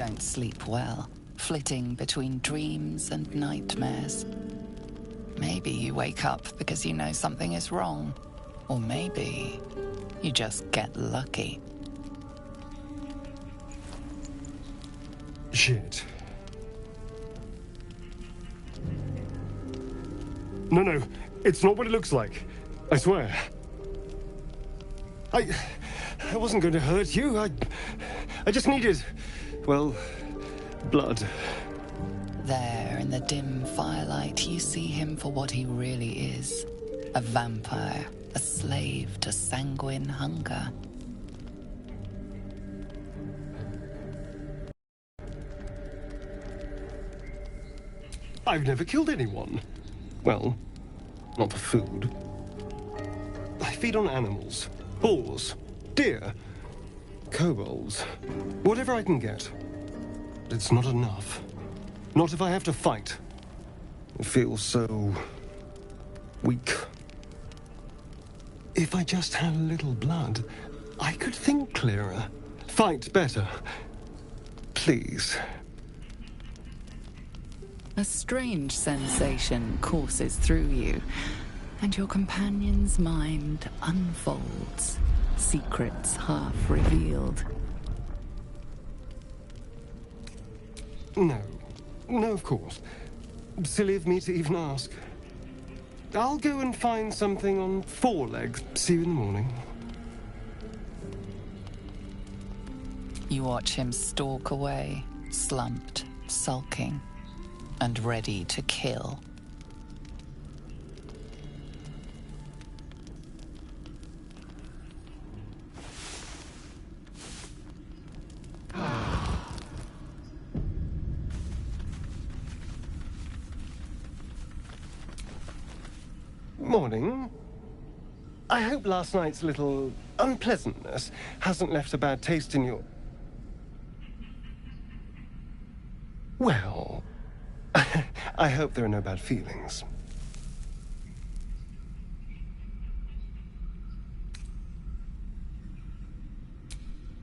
don't sleep well, flitting between dreams and nightmares. Maybe you wake up because you know something is wrong. Or maybe you just get lucky. Shit. No, it's not what it looks like. I swear. I wasn't going to hurt you. I just needed, well, blood. There, in the dim firelight, you see him for what he really is. A vampire, a slave to sanguine hunger. I've never killed anyone. Well, not for food. I feed on animals. Boars. Deer. Kobolds. Whatever I can get. But it's not enough. Not if I have to fight. It feels so... weak. If I just had a little blood, I could think clearer. Fight better. Please. A strange sensation courses through you, and your companion's mind unfolds, secrets half revealed. No, of course. Silly of me to even ask. I'll go and find something on 4 legs. See you in the morning. You watch him stalk away, slumped, sulking, and ready to kill. Morning. I hope last night's little unpleasantness hasn't left a bad taste in your... Well, I hope there are no bad feelings.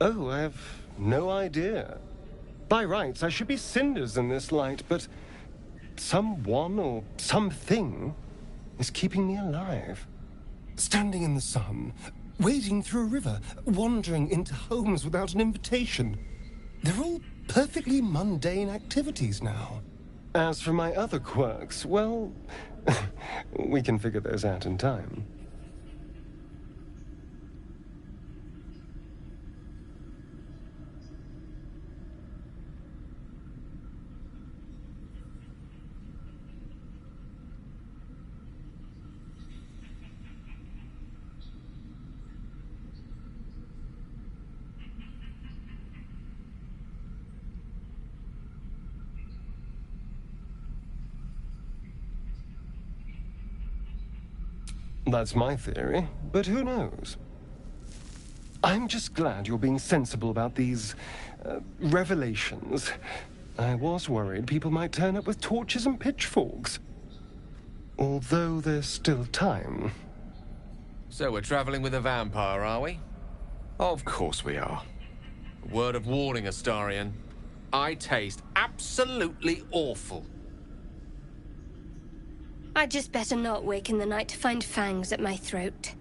Oh, I have no idea. By rights, I should be cinders in this light, but someone or something is keeping me alive. Standing in the sun, wading through a river, wandering into homes without an invitation. They're all perfectly mundane activities now. As for my other quirks, well, we can figure those out in time. That's my theory, but who knows? I'm just glad you're being sensible about these revelations. I was worried people might turn up with torches and pitchforks. Although there's still time. So we're traveling with a vampire, are we? Of course we are. Word of warning, Astarion. I taste absolutely awful. I'd just better not wake in the night to find fangs at my throat.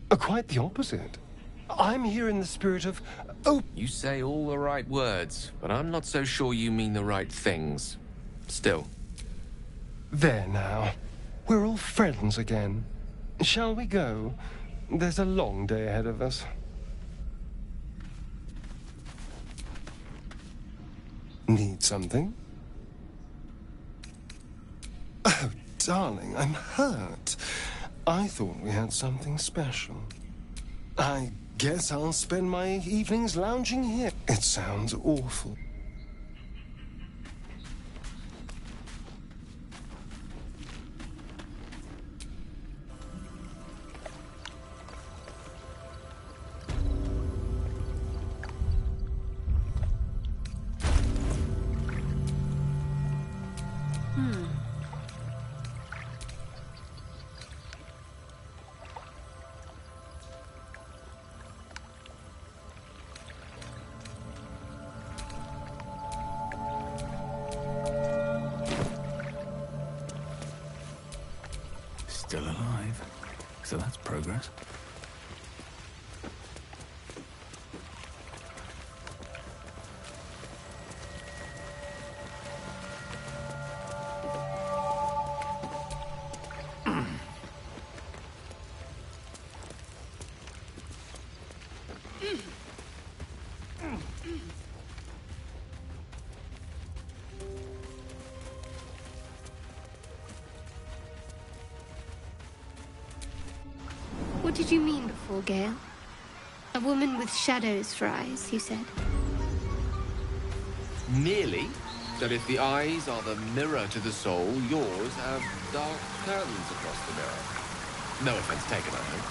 Quite the opposite. I'm here in the spirit of... Oh, You say all the right words, but I'm not so sure you mean the right things. Still. there now. We're all friends again. Shall we go? There's a long day ahead of us. Need something? Oh, darling, I'm hurt. I thought we had something special. I guess I'll spend my evenings lounging here. It sounds awful. Still alive. So that's progress. What did you mean before, Gale? A woman with shadows for eyes, you said. Merely that if the eyes are the mirror to the soul, yours have dark curtains across the mirror. No offense taken, I hope.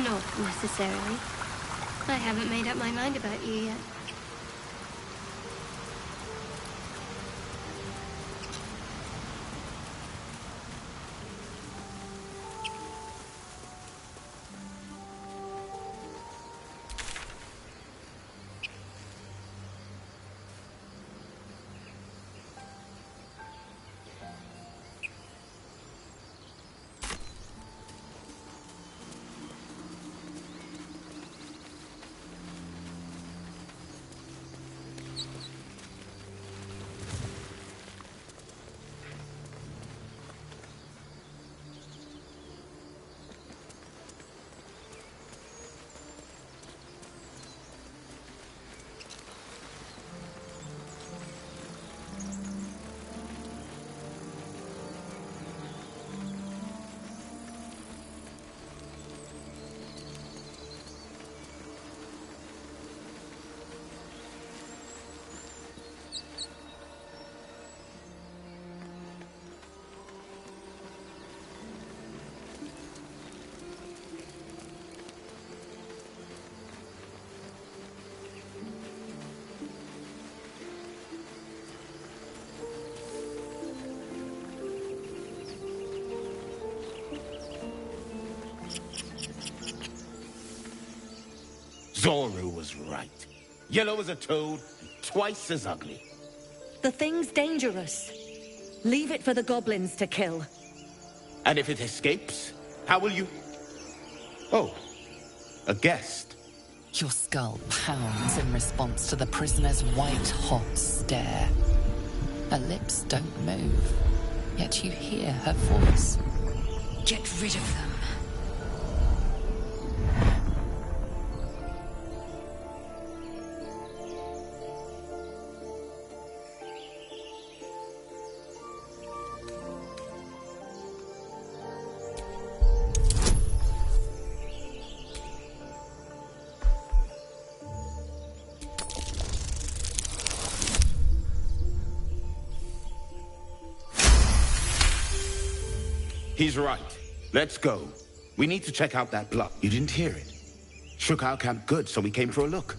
Not necessarily. I haven't made up my mind about you yet. Zoru was right. Yellow as a toad, and twice as ugly. The thing's dangerous. Leave it for the goblins to kill. And if it escapes, how will you... Oh, a guest. Your skull pounds in response to the prisoner's white-hot stare. Her lips don't move, yet you hear her voice. Get rid of them. He's right. Let's go. We need to check out that block. You didn't hear it. Shook our camp good, so we came for a look.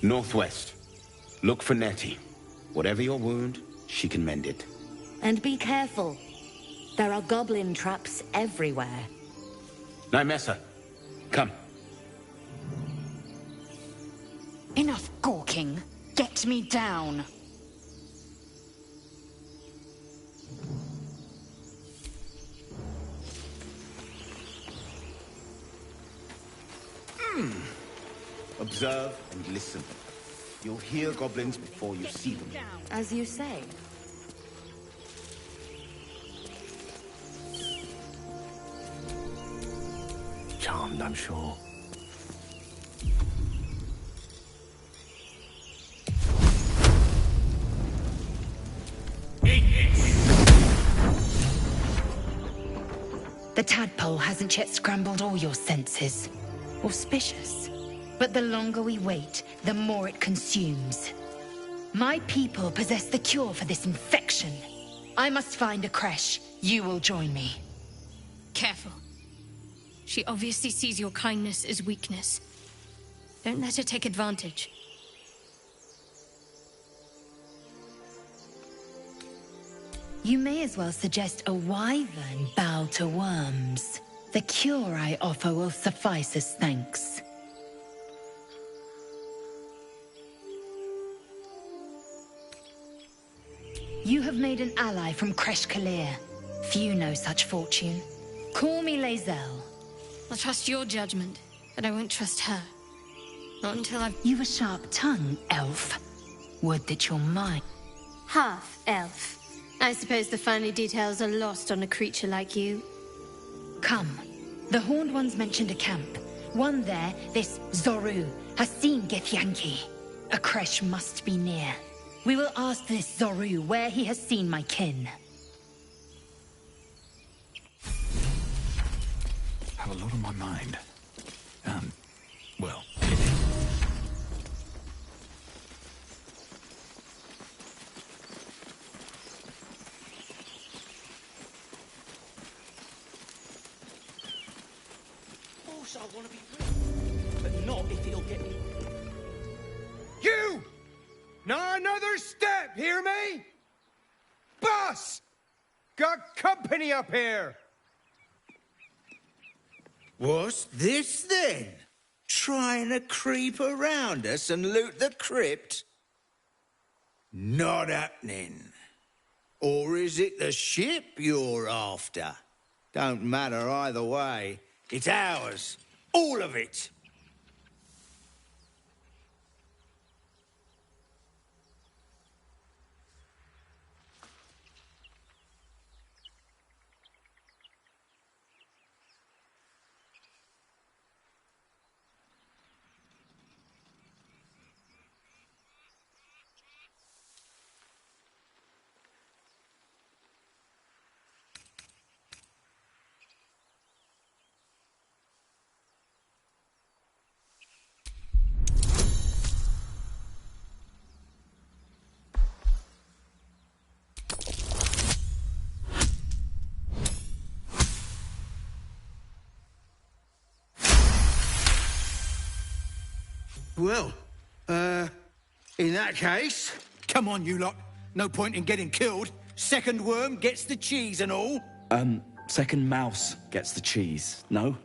Northwest. Look for Nettie. Whatever your wound, she can mend it. And be careful. There are goblin traps everywhere. Nymessa, come. Enough gawking. Get me down. Observe and listen. You'll hear goblins before you see them. As you say. Charmed, I'm sure. The tadpole hasn't yet scrambled all your senses. Auspicious. But the longer we wait, the more it consumes. My people possess the cure for this infection. I must find a creche. You will join me. Careful. She obviously sees your kindness as weakness. Don't let her take advantage. You may as well suggest a wyvern bow to worms. The cure I offer will suffice as thanks. You have made an ally from Kresh Kalir. Few know such fortune. Call me Lae'zel. I'll trust your judgment, but I won't trust her. Not until I've... You've a sharp tongue, elf. Would that you're mine. half-elf. I suppose the finer details are lost on a creature like you. Come. The Horned Ones mentioned a camp. One there, this Zorru, has seen Githyanki. A Kresh must be near. We will ask this Zorru where he has seen my kin. Have a lot on my mind. Well, course I want to be free, but not if it'll get me. You! Not another step, hear me? Boss! Got company up here! What's this then? Trying to creep around us and loot the crypt? Not happening. Or is it the ship you're after? Don't matter either way. It's ours. All of it. Well, in that case... Come on, you lot. No point in getting killed. Second worm gets the cheese and all. Second mouse gets the cheese, no?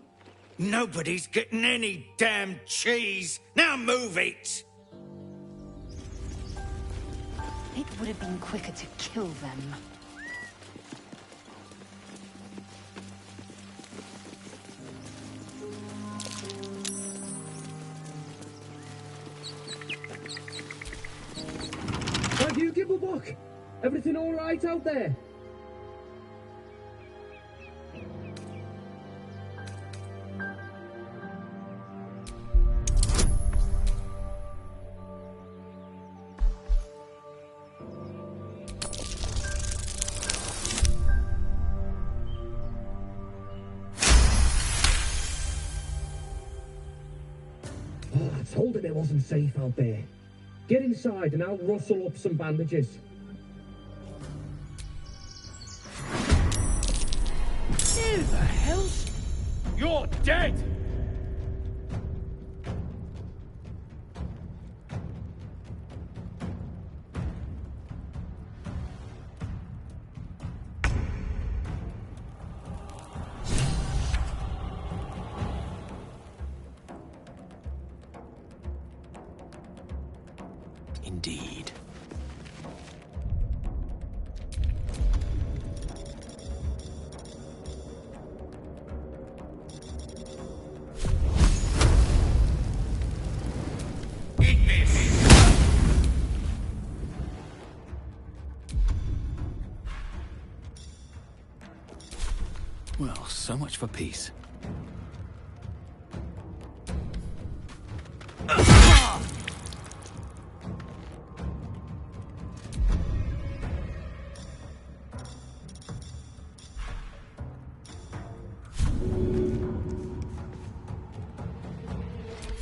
Nobody's getting any damn cheese. Now move it! It would have been quicker to kill them. Have you give a book? Everything all right out there? Oh, I told him it wasn't safe out there. Get inside and I'll rustle up some bandages. Who the hell's... You're dead! indeed. Well, so much for peace.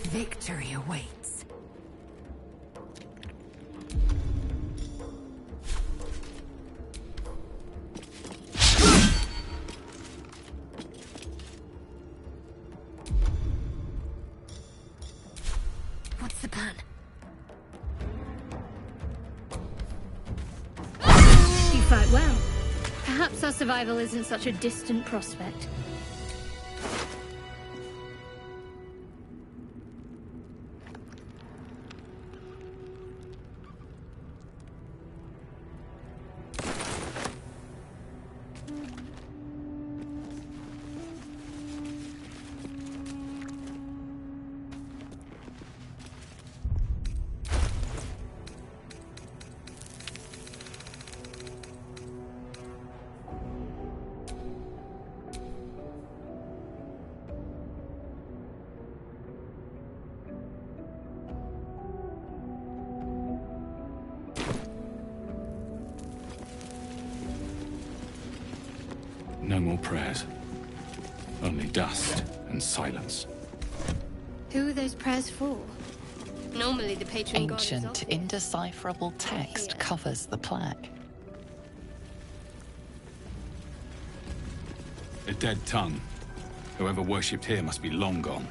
Victory awaits. What's the plan? You fight well. Perhaps our survival isn't such a distant prospect. No more prayers. Only dust and silence. Who are those prayers for? Normally the patron god is Ancient, obvious. indecipherable text covers the plaque. A dead tongue. Whoever worshipped here must be long gone.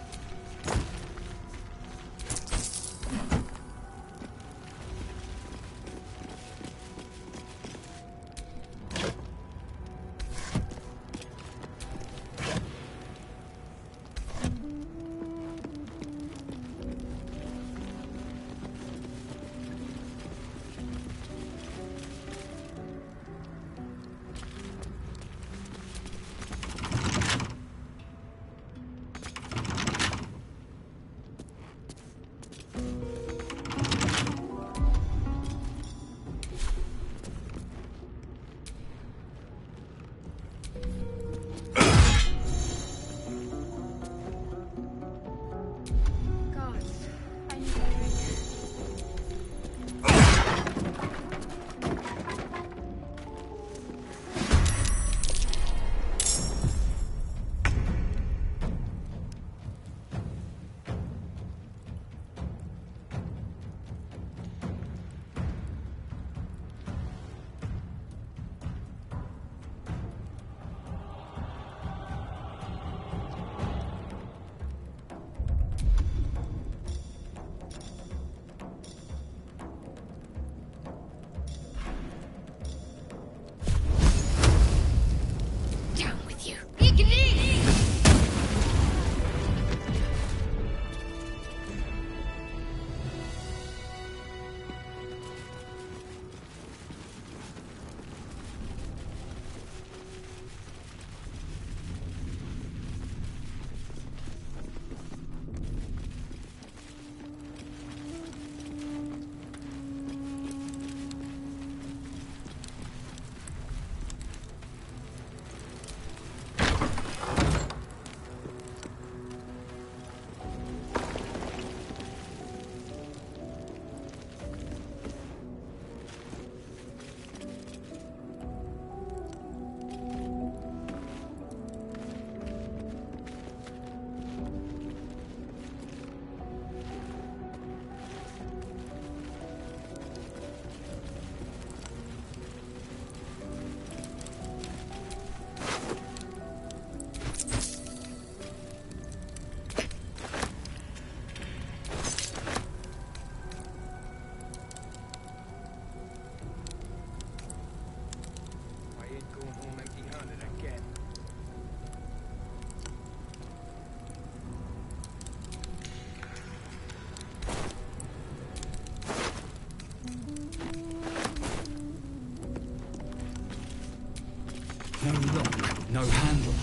No lock, no handle.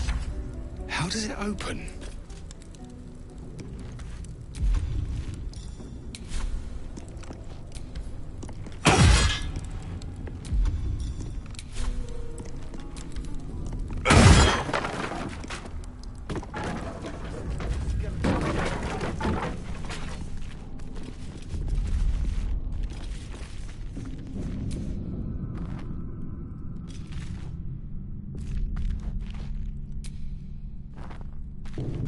How does it open? You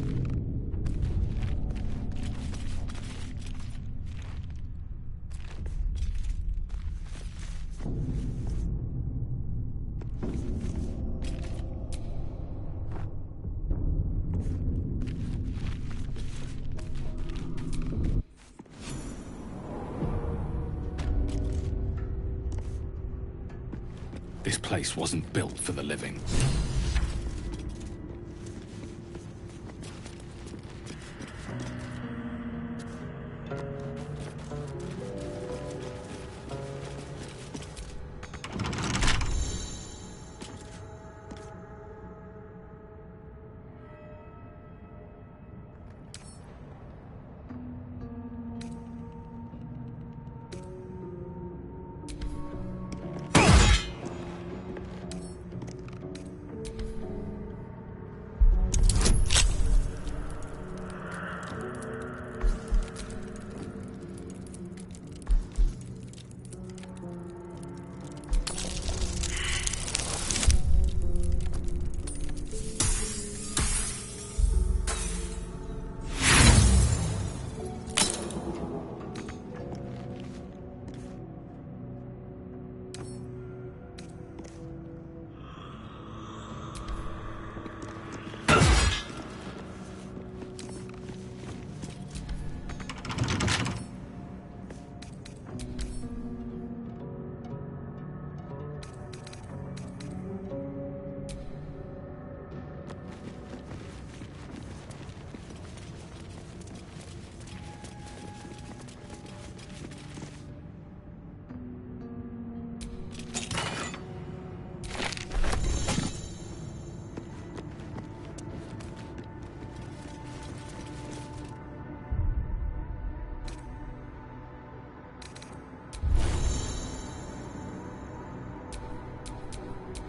This place wasn't built for the living.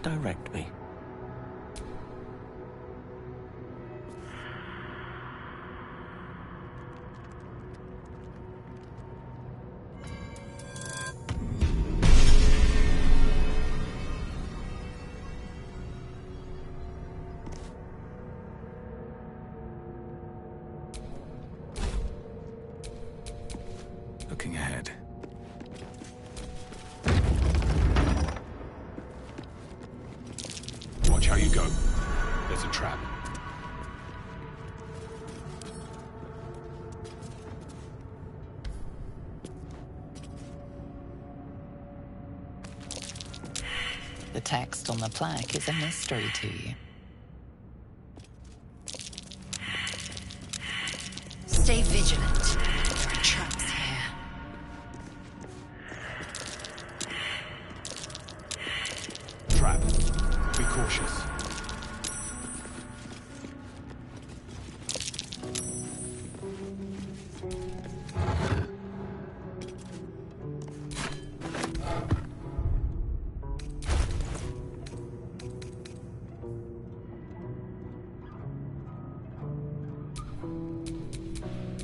Direct me. Looking ahead. Watch how you go. There's a trap. The text on the plaque is a mystery to you. Stay vigilant. There are traps here. Trap. Be cautious.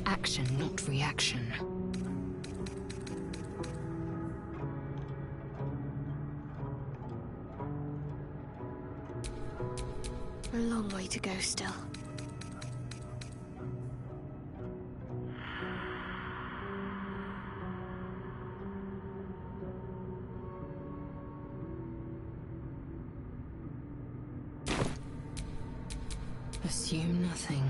Action, not reaction. A long way to go still. Assume nothing.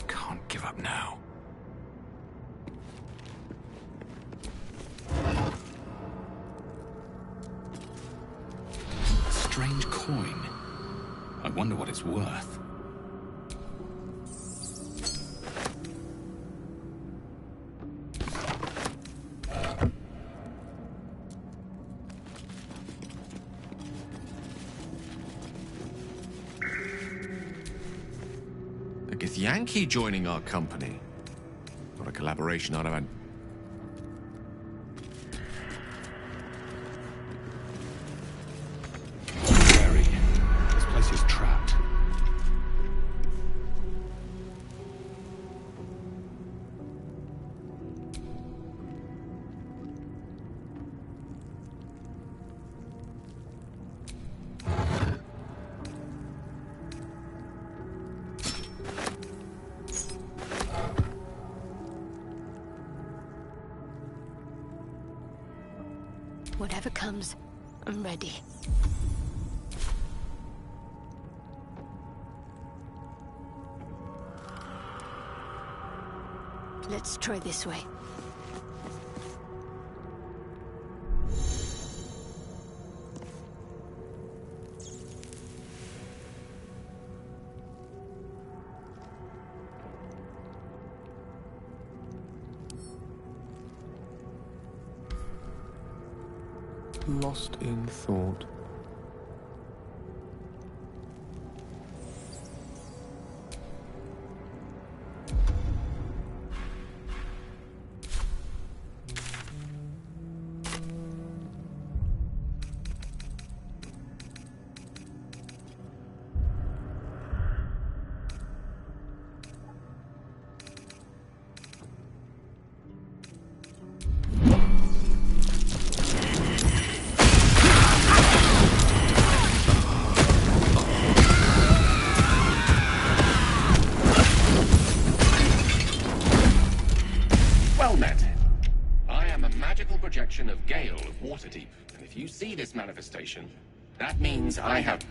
Can't give up now. A strange coin. I wonder what it's worth. A Githyanki joining our company. Not a collaboration I'd have had. Wary. This place is trapped. Whatever comes, I'm ready. Let's try this way. Lost in thought. Of Gale of Waterdeep, and if you see this manifestation, that means I have...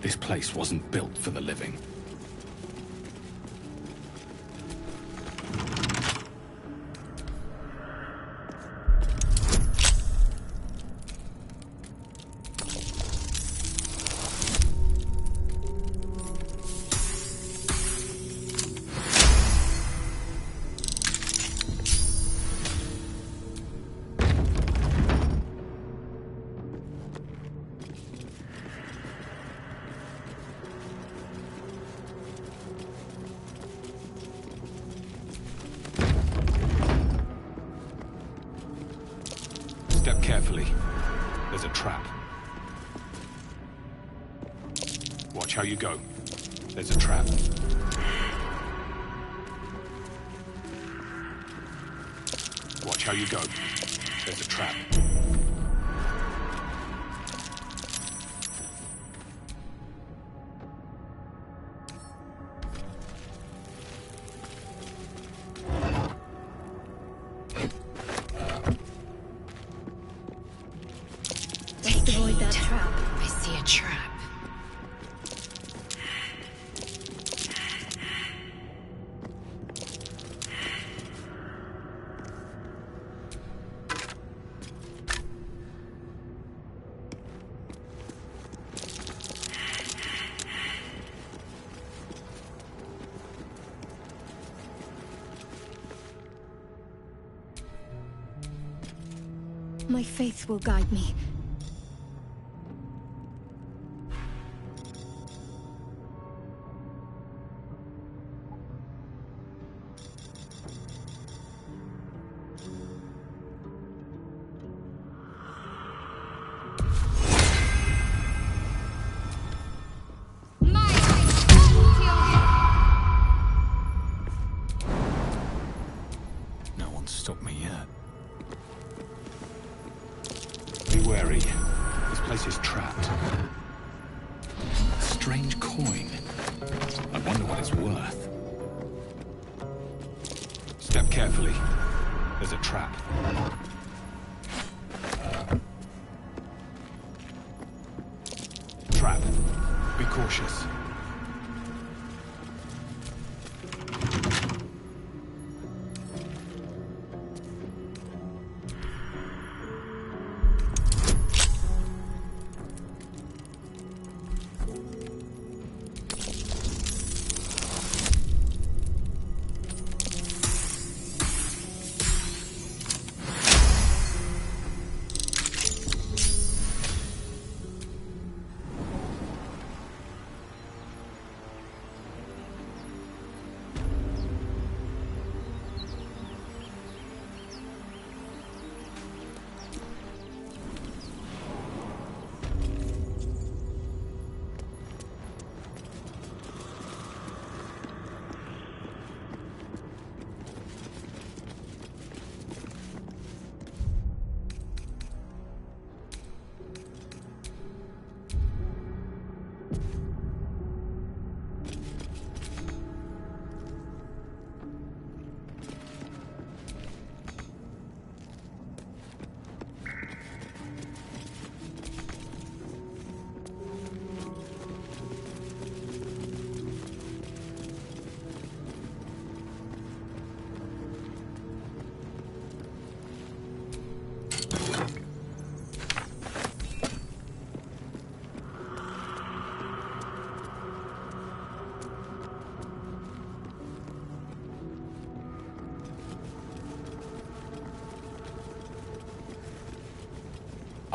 This place wasn't built for the living. Step carefully. There's a trap. Watch how you go. There's a trap. Watch how you go. There's a trap. Avoid that trap. I see a trap. My faith will guide me. No one's stopped me yet. Be wary. This place is trapped. A strange coin. I wonder what it's worth. Step carefully. There's a trap. Trap. Be cautious.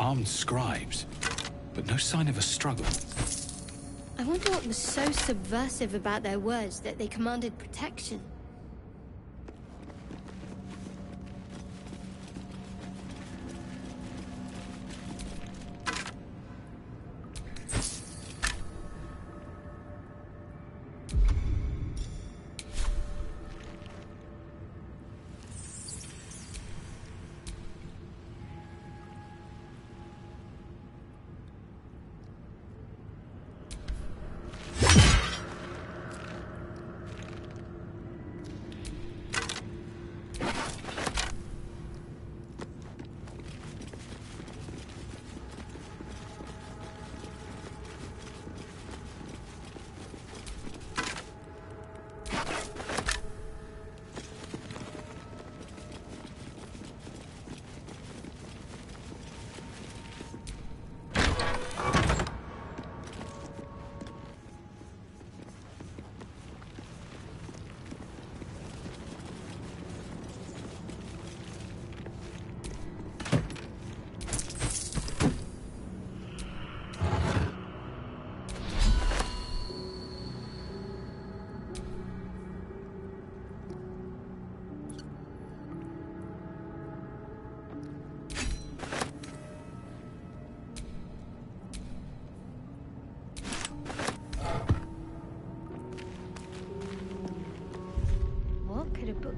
Armed scribes, but no sign of a struggle. I wonder what was so subversive about their words that they commanded protection.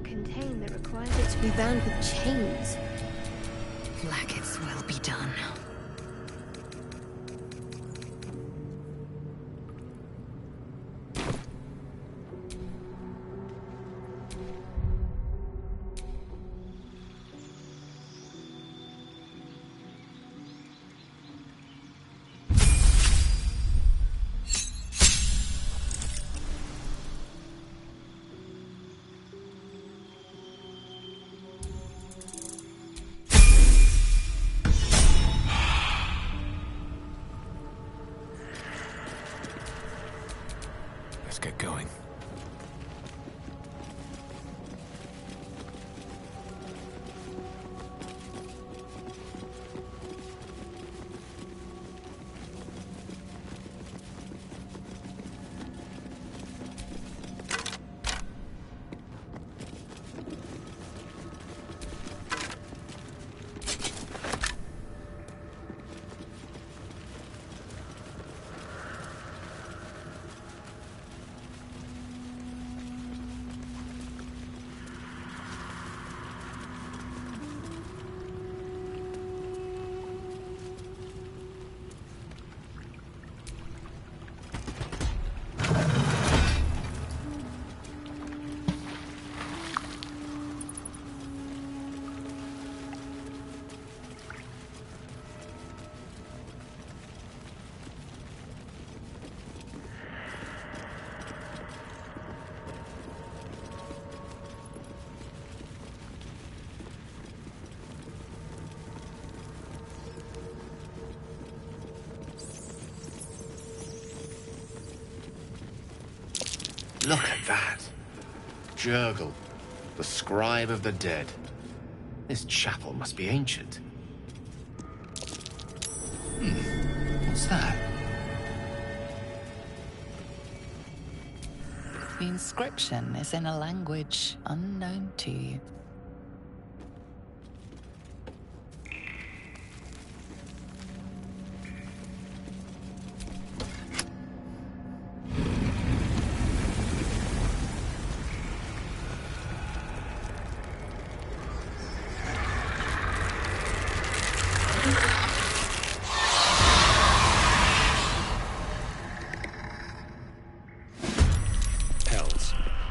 Contain that requires it to be bound with chains. Like its will be done. Let's get going. Look at that. Jurgle, the scribe of the dead. This chapel must be ancient. What's that? The inscription is in a language unknown to you.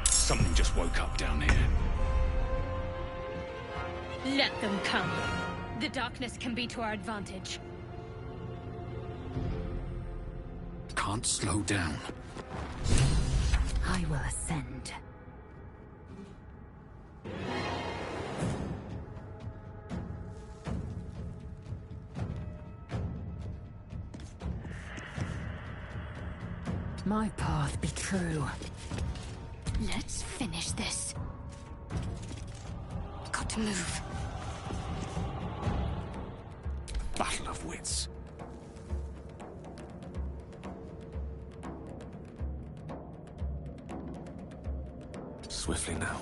Something just woke up down here. Let them come. The darkness can be to our advantage. Can't slow down. I will ascend. My path be true. Let's finish this. Got to move. Battle of Swiftly now.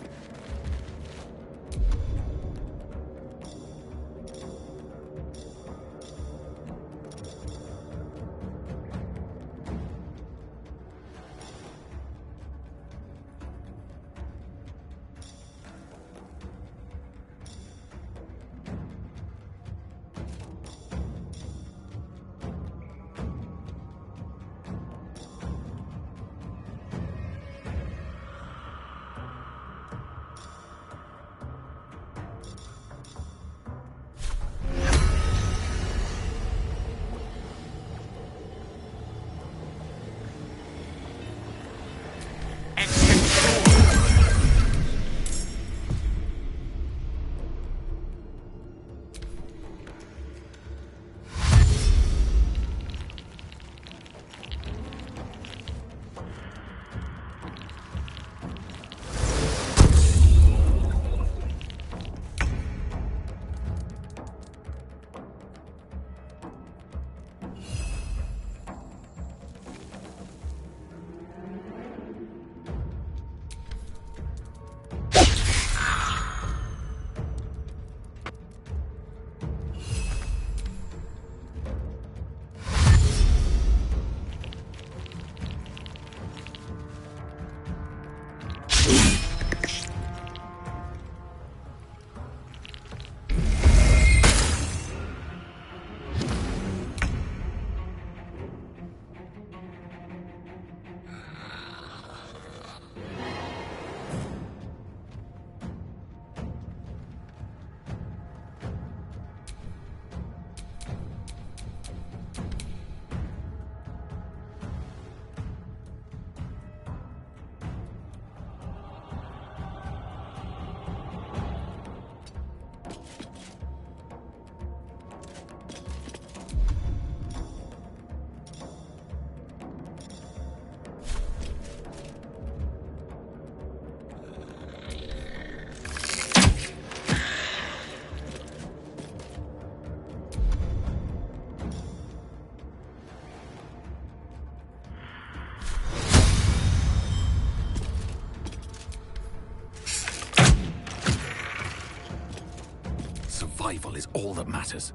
Survival is all that matters.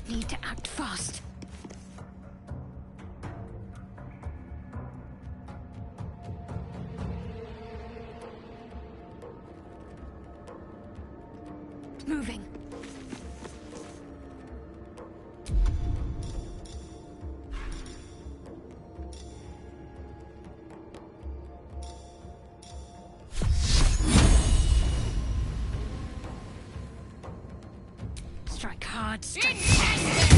Need to act fast. Moving. Strike hard, strike fast.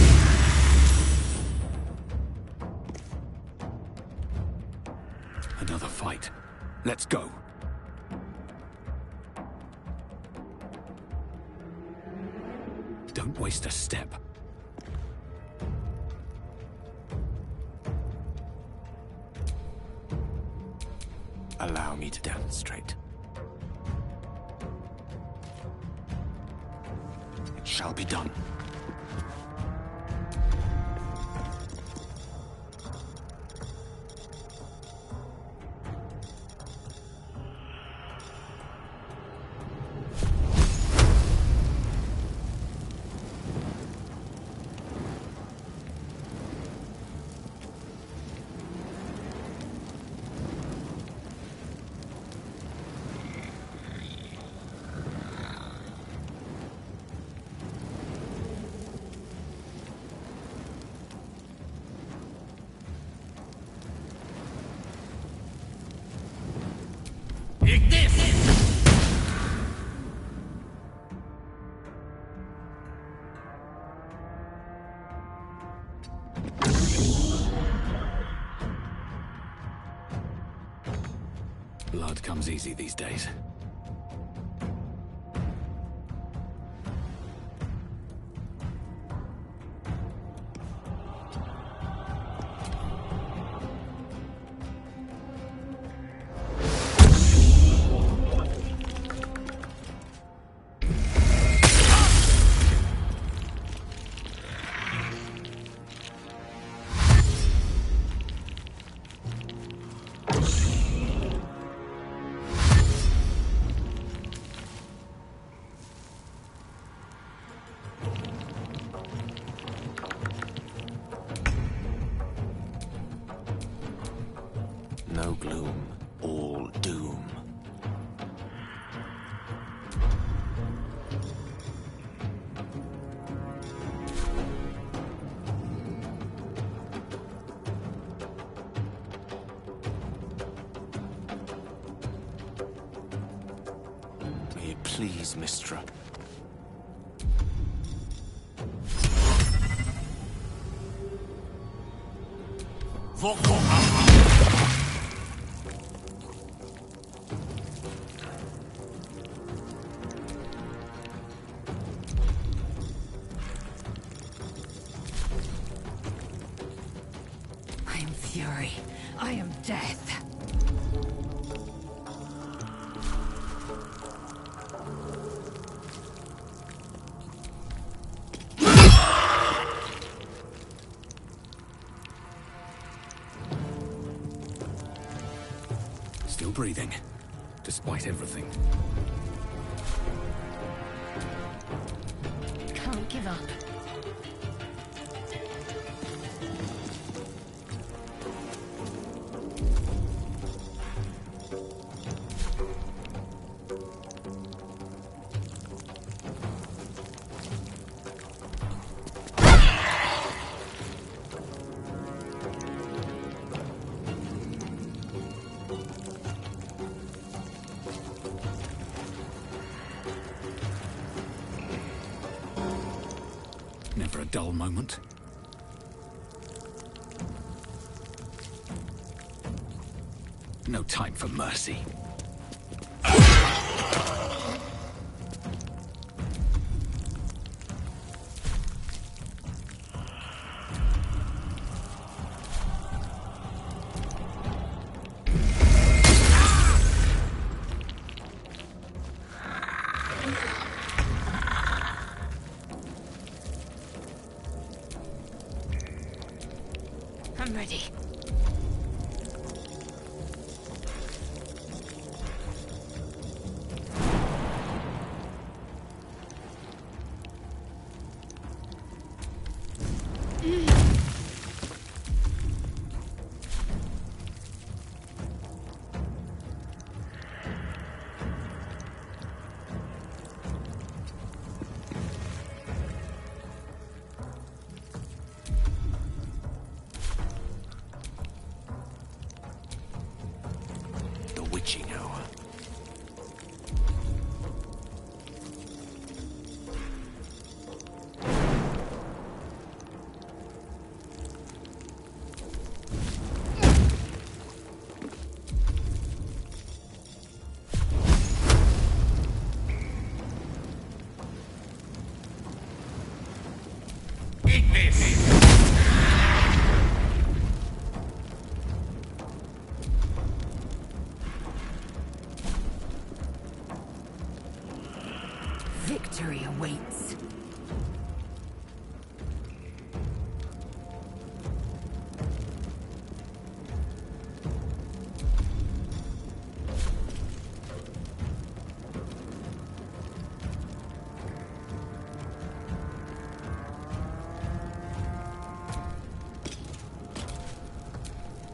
Another fight. Let's go. Don't waste a step. Allow me to demonstrate. It shall be done. Blood comes easy these days. no gloom, all doom. May it please, Mistra. I am fury. I am death. Still breathing, despite everything. Can't give up. Never a dull moment. No time for mercy. I'm ready. The witching hour. Eat this! Victory awaits.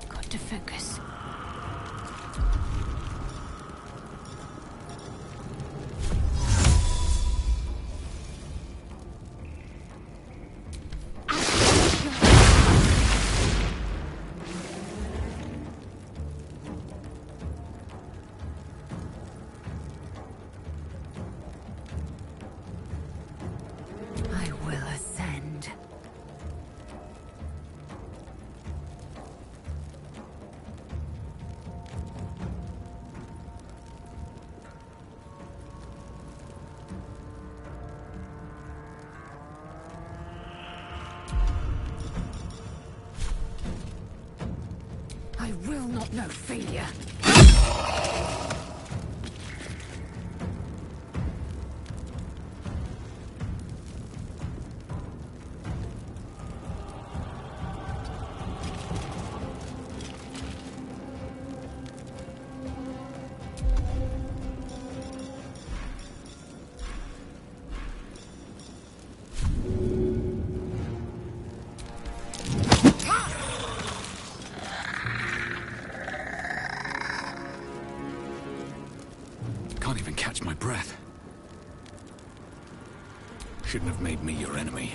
Got to focus. I will ascend. I will not know failure. my breath. Shouldn't have made me your enemy.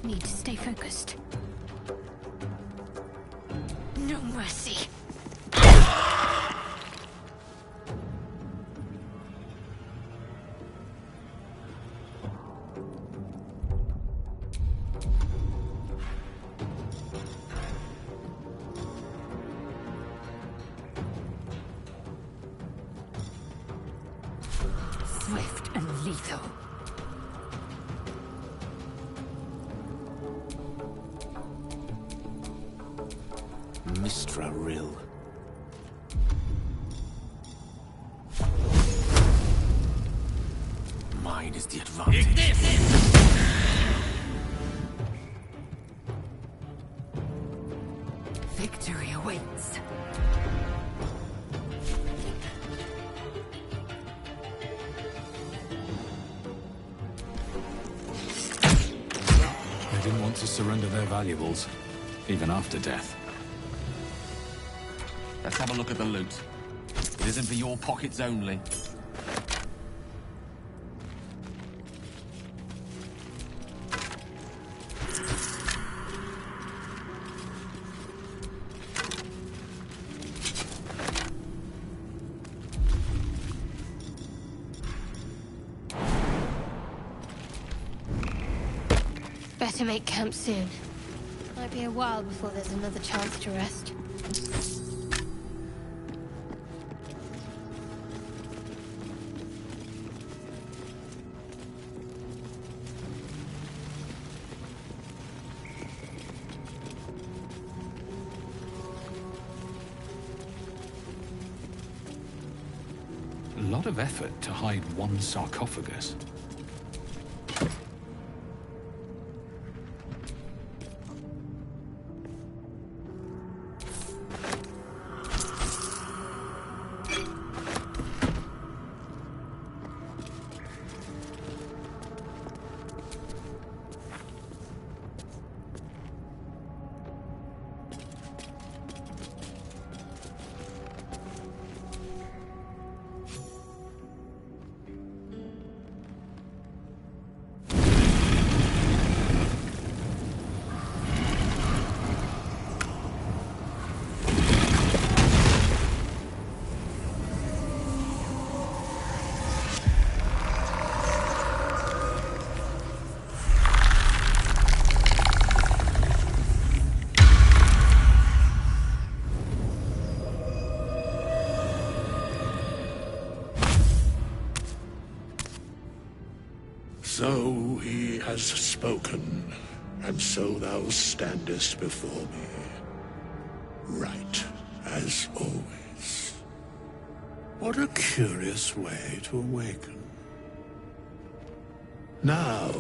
Need to stay focused. No mercy. Swift and lethal. Mistra Rill. Mine is the advantage. Victory awaits. They didn't want to surrender their valuables, even after death. Let's have a look at the loot. It isn't for your pockets only. Better make camp soon. Might be a while before there's another chance to rest. A lot of effort to hide one sarcophagus. So he has spoken, and so thou standest before me. Right, as always. What a curious way to awaken. Now,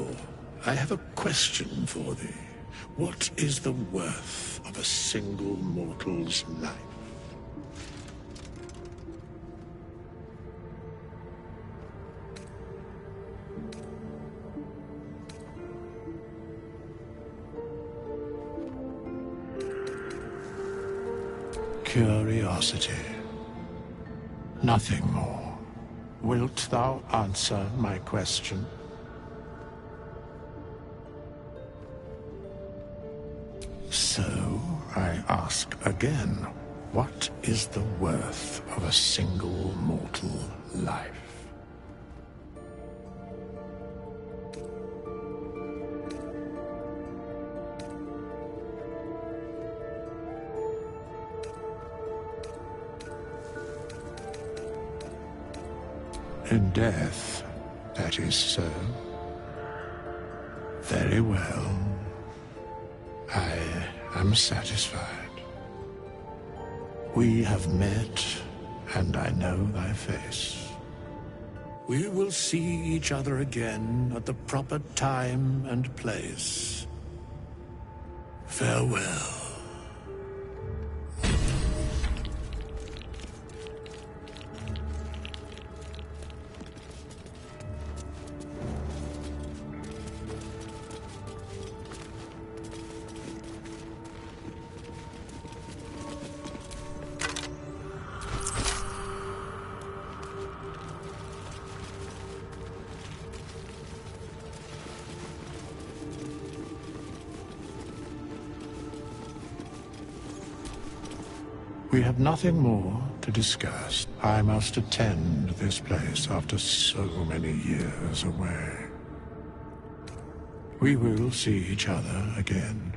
I have a question for thee. What is the worth of a single mortal's life? Curiosity. Nothing more. Wilt thou answer my question? So, I ask again, what is the worth of a single mortal life? In death, that is so. Very well. I am satisfied. We have met, and I know thy face. We will see each other again at the proper time and place. Farewell, We have nothing more to discuss. I must attend this place after so many years away. We will see each other again.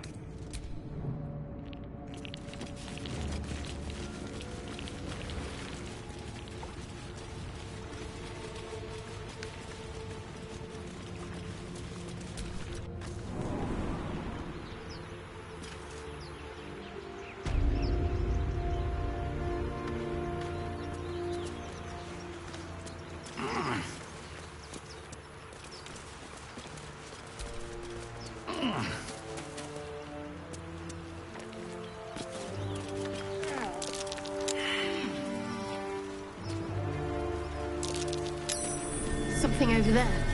Something over there.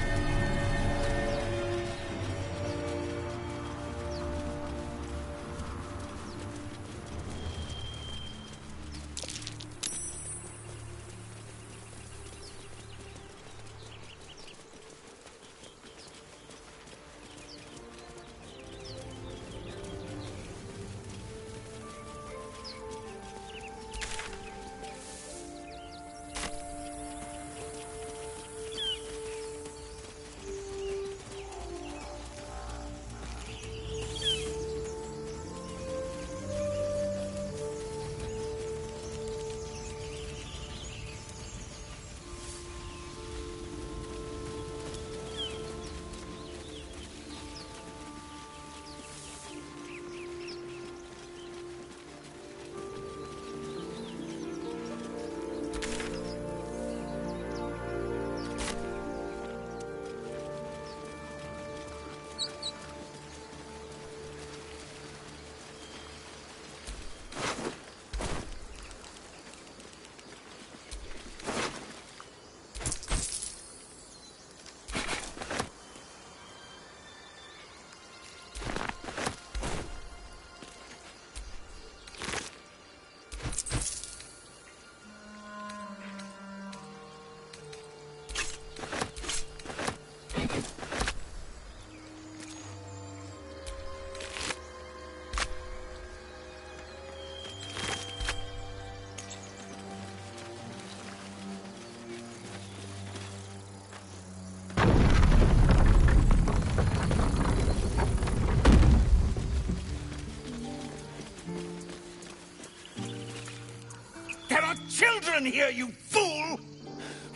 There are children here, you fool!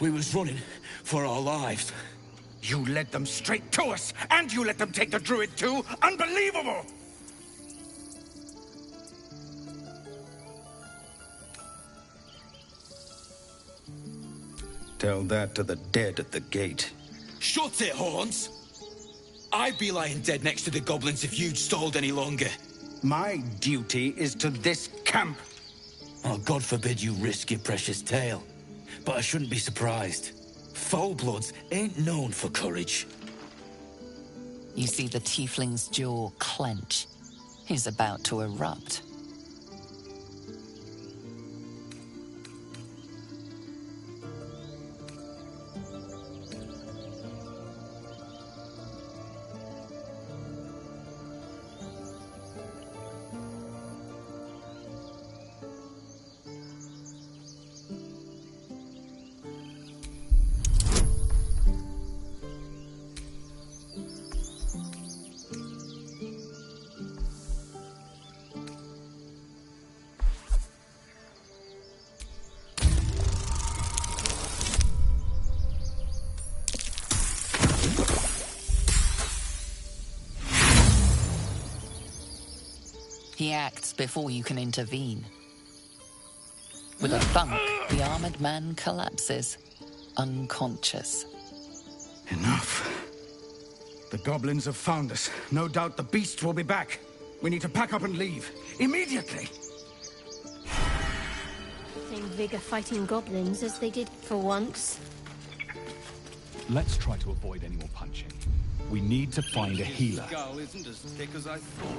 We was running for our lives. You led them straight to us, and you let them take the druid too? Unbelievable! Tell that to the dead at the gate. Shut it, Horns! I'd be lying dead next to the goblins if you'd stalled any longer. My duty is to this camp. Oh, God forbid you risk your precious tail. But I shouldn't be surprised. Foul-bloods ain't known for courage. You see the tiefling's jaw clench. He's about to erupt. He acts before you can intervene. With a thunk, the armored man collapses, unconscious. Enough. The goblins have found us. No doubt the beast will be back. We need to pack up and leave. Immediately! Same vigor fighting goblins as they did for once. Let's try to avoid any more punching. We need to find a healer. Skull isn't as thick as I thought.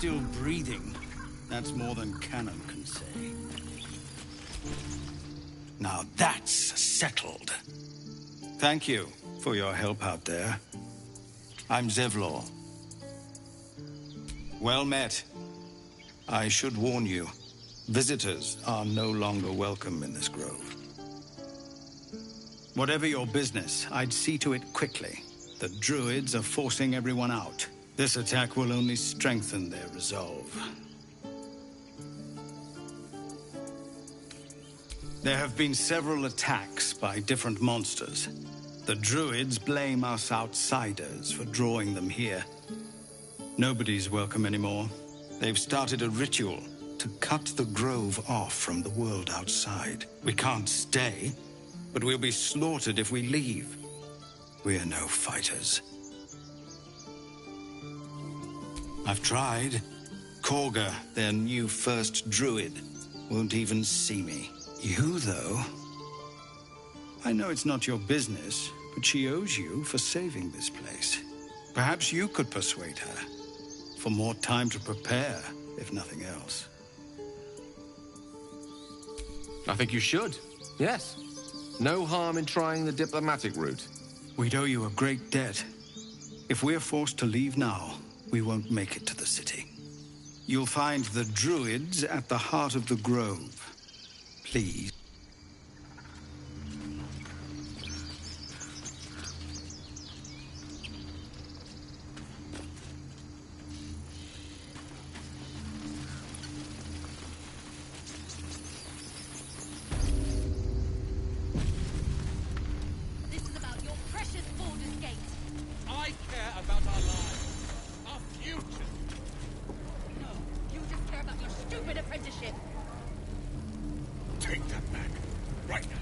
still breathing, that's more than canon can say. Now that's settled. Thank you for your help out there. I'm Zevlor. Well met. I should warn you, visitors are no longer welcome in this grove. Whatever your business, I'd see to it quickly. The druids are forcing everyone out. This attack will only strengthen their resolve. There have been several attacks by different monsters. The druids blame us outsiders for drawing them here. Nobody's welcome anymore. They've started a ritual to cut the grove off from the world outside. We can't stay, but we'll be slaughtered if we leave. We're no fighters. I've tried. Korga, their new first druid, won't even see me. You, though? I know it's not your business, but she owes you for saving this place. Perhaps you could persuade her. For more time to prepare, if nothing else. I think you should. Yes. No harm in trying the diplomatic route. We'd owe you a great debt. If we're forced to leave now, we won't make it to the city. You'll find the druids at the heart of the grove. Please. This is about your precious Baldur's Gate. I care about our lives, our future. No, you just care about your stupid apprenticeship. Take that back, right now.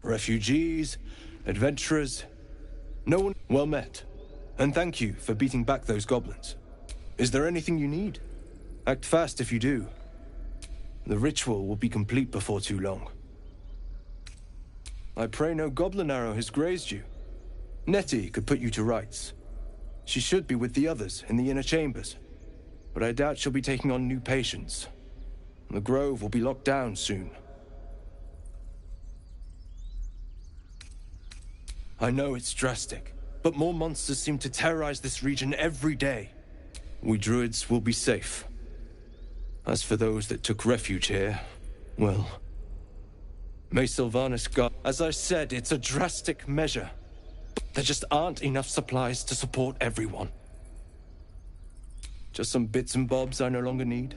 Refugees, adventurers, no one well met. And thank you for beating back those goblins. Is there anything you need? Act fast if you do. The ritual will be complete before too long. I pray no goblin arrow has grazed you. Nettie could put you to rights. She should be with the others in the inner chambers, but I doubt she'll be taking on new patients. The grove will be locked down soon. I know it's drastic, but more monsters seem to terrorize this region every day. We druids will be safe. As for those that took refuge here, well, may Sylvanas guard. As I said, it's a drastic measure. There just aren't enough supplies to support everyone. Just some bits and bobs I no longer need.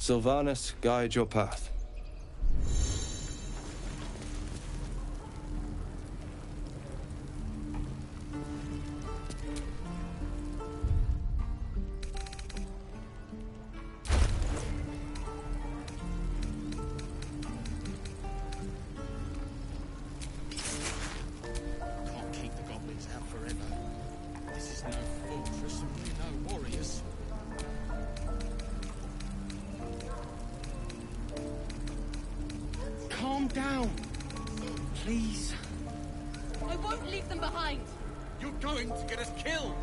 Sylvanas, guide your path. Can't keep the goblins out forever. This is no fortress and we're no warriors. Calm down, please. I won't leave them behind. You're going to get us killed.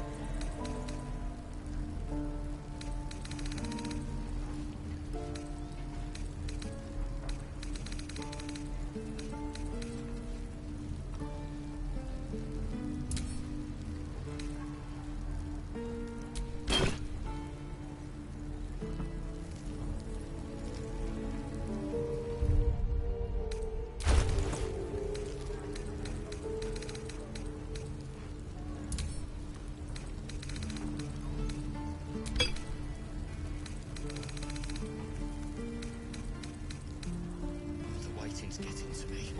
The waiting's getting to me.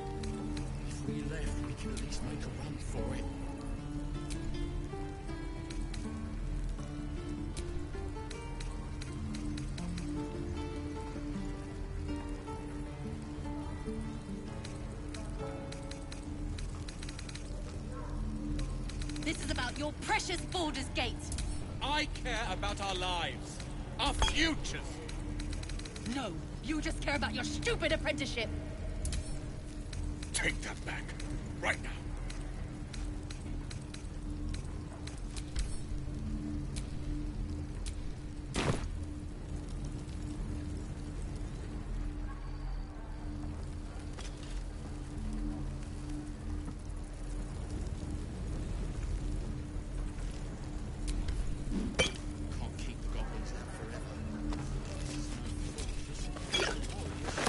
If we left, we could at least make a run for it. This is about your precious Baldur's Gate. I care about our lives, our futures. No, you just care about your stupid apprenticeship. Take that back, right now. Can't keep the goblins out forever. This is no fortress and we're warriors.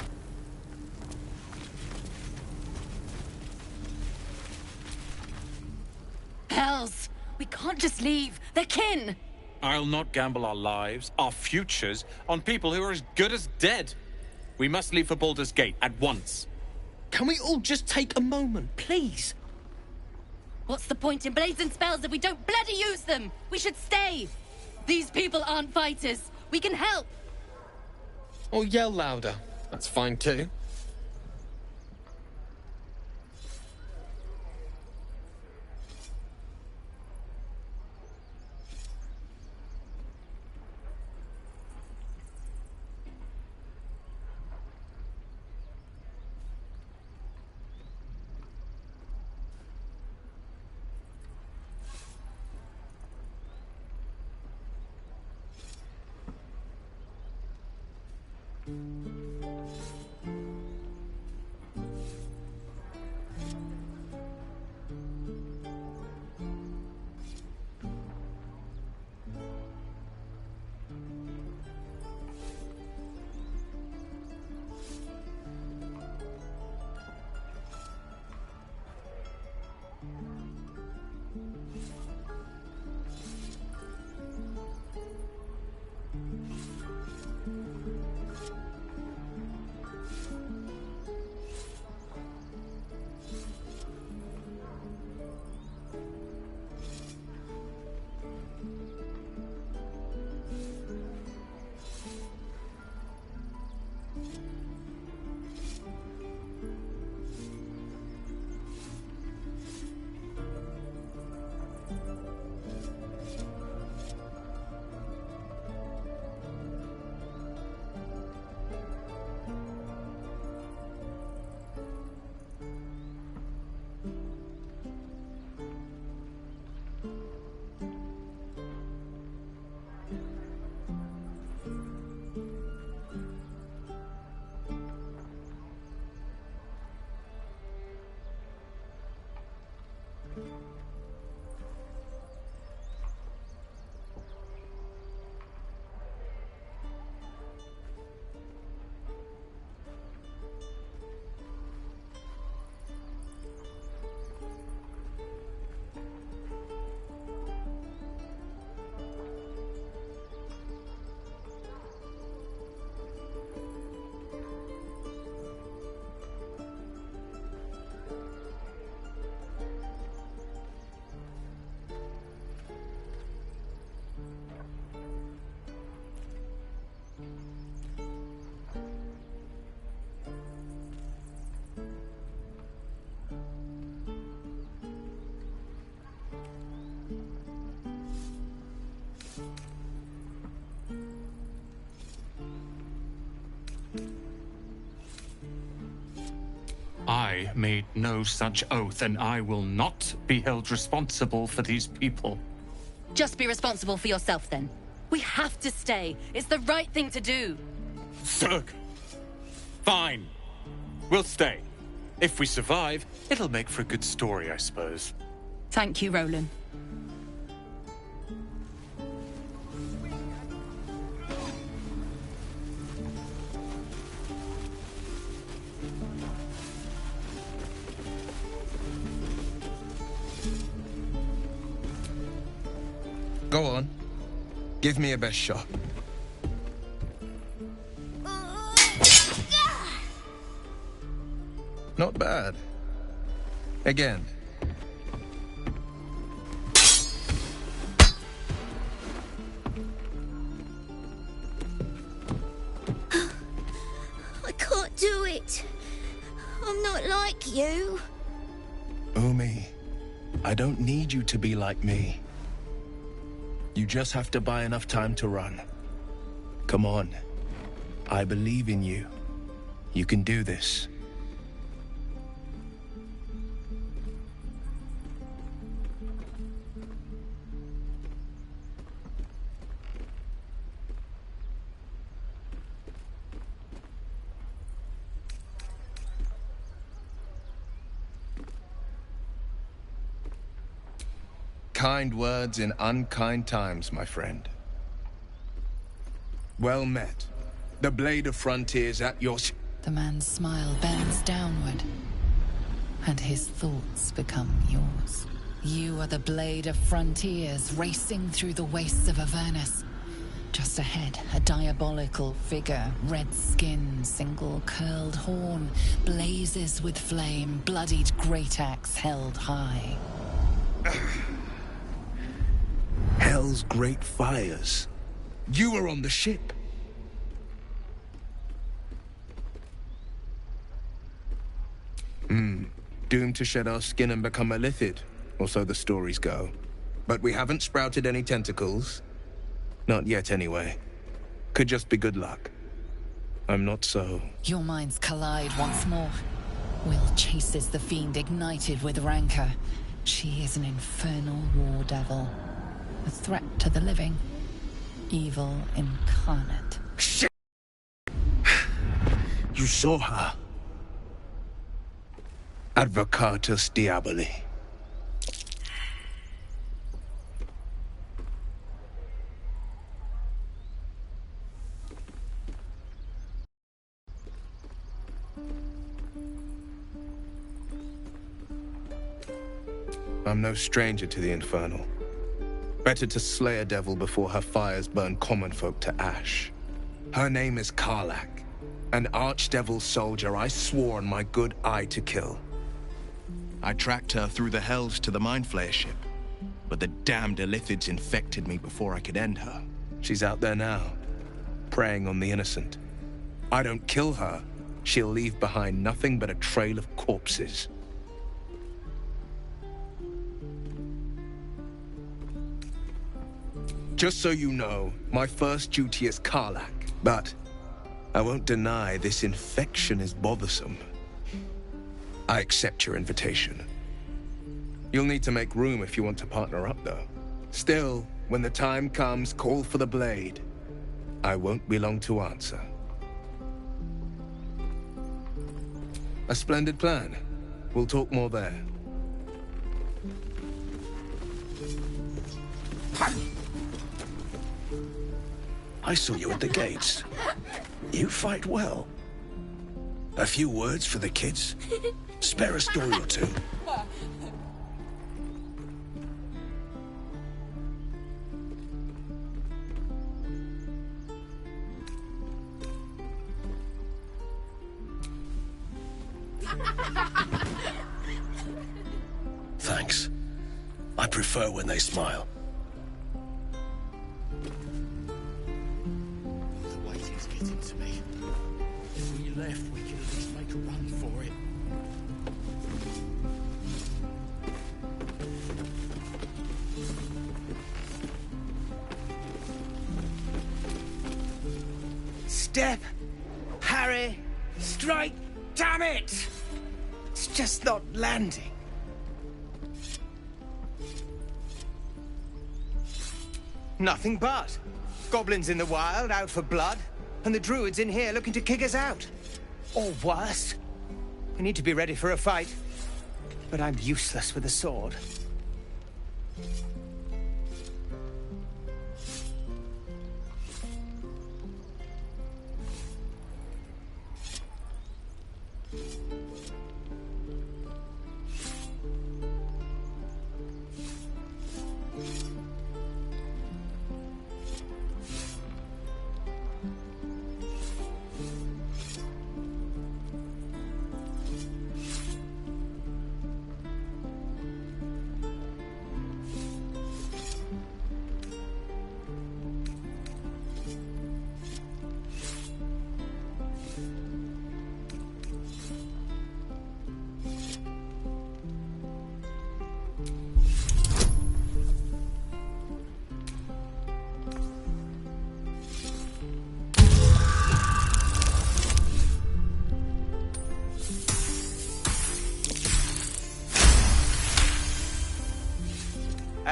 Hells! We can't just leave. They're kin! I'll not gamble our lives, our futures, on people who are as good as dead. We must leave for Baldur's Gate at once. Can we all just take a moment, please? What's the point in blazing spells if we don't bloody use them? We should stay! These people aren't fighters. We can help! Or yell louder. That's fine too. I made no such oath, and I will not be held responsible for these people. Just be responsible for yourself, then. We have to stay. It's the right thing to do. Zerg! Fine. We'll stay. If we survive, it'll make for a good story, I suppose. Thank you, Roland. Go on. Give me your best shot. Not bad. Again. I can't do it. I'm not like you. Umi, I don't need you to be like me. You just have to buy enough time to run. Come on. I believe in you. You can do this. Kind words in unkind times, my friend. Well met. The blade of frontiers at your... The man's smile bends downward, and his thoughts become yours. You are the blade of frontiers racing through the wastes of Avernus. Just ahead, a diabolical figure, red skin, single curled horn, blazes with flame, bloodied great axe held high. Hell's great fires. You were on the ship. Doomed to shed our skin and become a lithid, or so the stories go. But we haven't sprouted any tentacles. Not yet, anyway. Could just be good luck. I'm not so... Your minds collide once more. Will chases the fiend ignited with rancor. She is an infernal war devil. A threat to the living. Evil incarnate. Shit! You saw her. Advocatus Diaboli. I'm no stranger to the Infernal. Better to slay a devil before her fires burn common folk to ash. Her name is Karlach, an archdevil soldier I swore on my good eye to kill. I tracked her through the hells to the Mind Flayer ship, but the damned Illithids infected me before I could end her. She's out there now, preying on the innocent. I don't kill her, she'll leave behind nothing but a trail of corpses. Just so you know, my first duty is Karlach, but I won't deny this infection is bothersome. I accept your invitation. You'll need to make room if you want to partner up, though. Still, when the time comes, call for the blade. I won't be long to answer. A splendid plan. We'll talk more there. I saw you at the gates. You fight well. A few words for the kids? Spare a story or two. Thanks. I prefer when they smile. The weight is getting to me. If we left, we could at least make a run for it. Step! Harry! Strike! Damn it! It's just not landing. Nothing but. Goblins in the wild, out for blood, and the druids in here looking to kick us out. Or worse. We need to be ready for a fight. But I'm useless with a sword.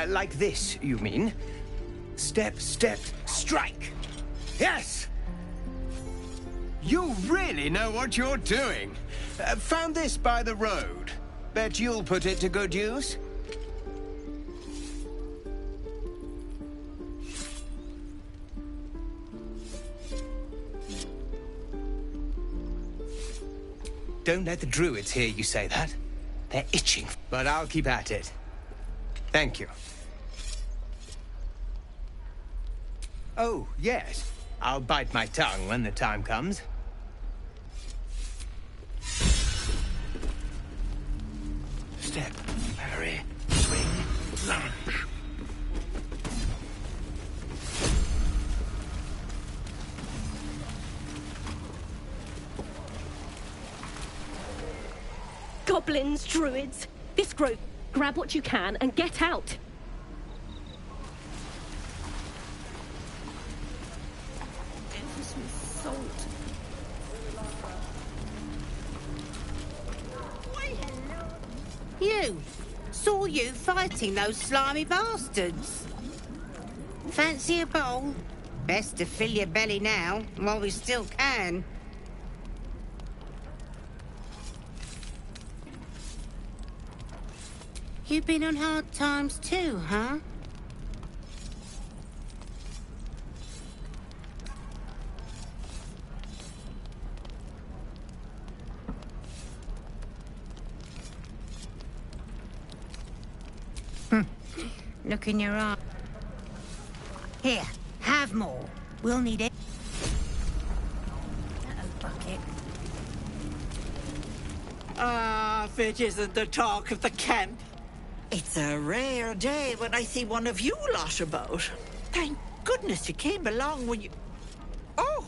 Like this, you mean? Step, step, strike! Yes! You really know what you're doing. Found this by the road. Bet you'll put it to good use. Don't let the druids hear you say that. They're itching, but I'll keep at it. Thank you. Oh, yes. I'll bite my tongue when the time comes. Step, parry, swing, lunge. Goblins, druids, this grove. Grab what you can and get out. Salt. You! Saw you fighting those slimy bastards. Fancy a bowl? Best to fill your belly now, while we still can. You've been on hard times too, huh? Look in your eye. Here, have more. We'll need it. Bucket. Ah, if it isn't the talk of the camp. It's a rare day when I see one of you lot about. Thank goodness you came along when you... Oh!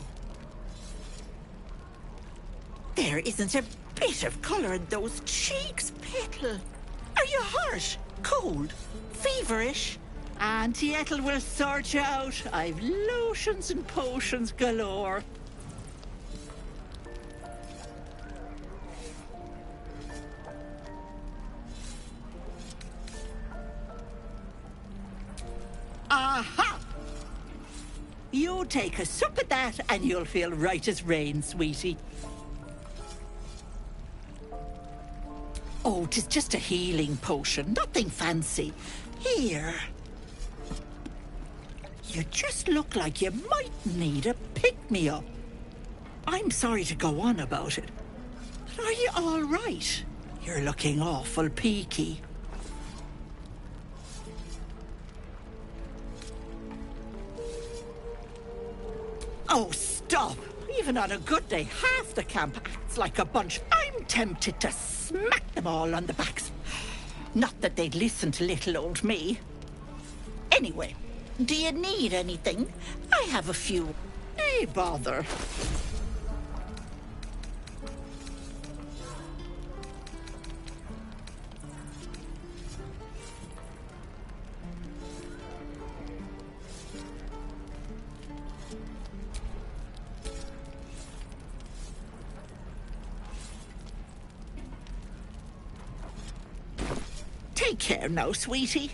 There isn't a bit of colour in those cheeks, Petal. Are you hurt? Cold? Feverish? Auntie Ethel will sort you out. I've lotions and potions galore. Aha! You take a sup at that and you'll feel right as rain, sweetie. Oh, 'tis just a healing potion, nothing fancy. Here. You just look like you might need a pick-me-up. I'm sorry to go on about it, but are you all right? You're looking awful peaky. Oh, stop! Even on a good day, half the camp acts like a bunch. I'm tempted to smack them all on the backs. Not that they'd listen to little old me. Anyway, do you need anything? I have a few. Hey, bother. Take care now, sweetie.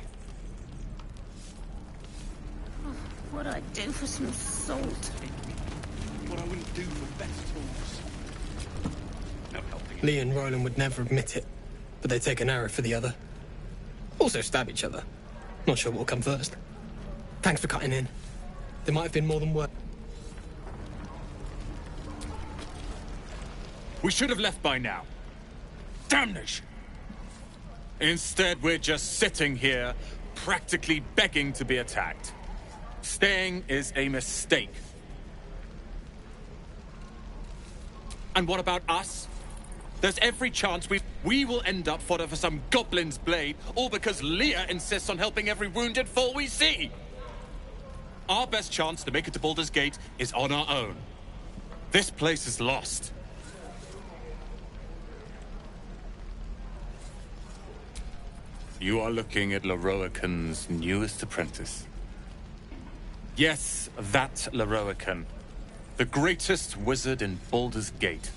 What I'd do for some salt. What I wouldn't do for better tools. No helping. Lee and Roland would never admit it, but they'd take an arrow for the other. Also stab each other. Not sure what'll come first. Thanks for cutting in. There might have been more than one. We should have left by now. Damnation! Instead, we're just sitting here, practically begging to be attacked. Staying is a mistake. And what about us? There's every chance we will end up fodder for some goblin's blade, all because Leah insists on helping every wounded foe we see. Our best chance to make it to Baldur's Gate is on our own. This place is lost. You are looking at Leroican's newest apprentice. Yes, that Leroican. The greatest wizard in Baldur's Gate.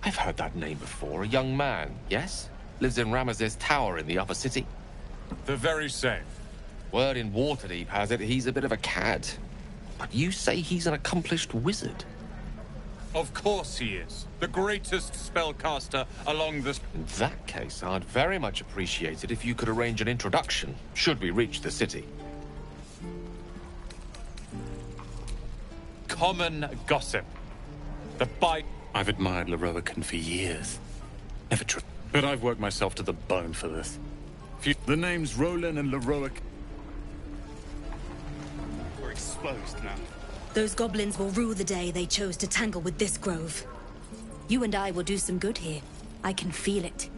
I've heard that name before. A young man, yes? Lives in Ramesses Tower in the upper city. The very same. Word in Waterdeep has it he's a bit of a cad. But you say he's an accomplished wizard. Of course he is. The greatest spellcaster along this... In that case, I'd very much appreciate it if you could arrange an introduction, should we reach the city. Common gossip. The bite... I've admired Leroican for years. Never true. But I've worked myself to the bone for this. The names Roland and Leroic... We're exposed now. Those goblins will rue the day they chose to tangle with this grove. You and I will do some good here. I can feel it.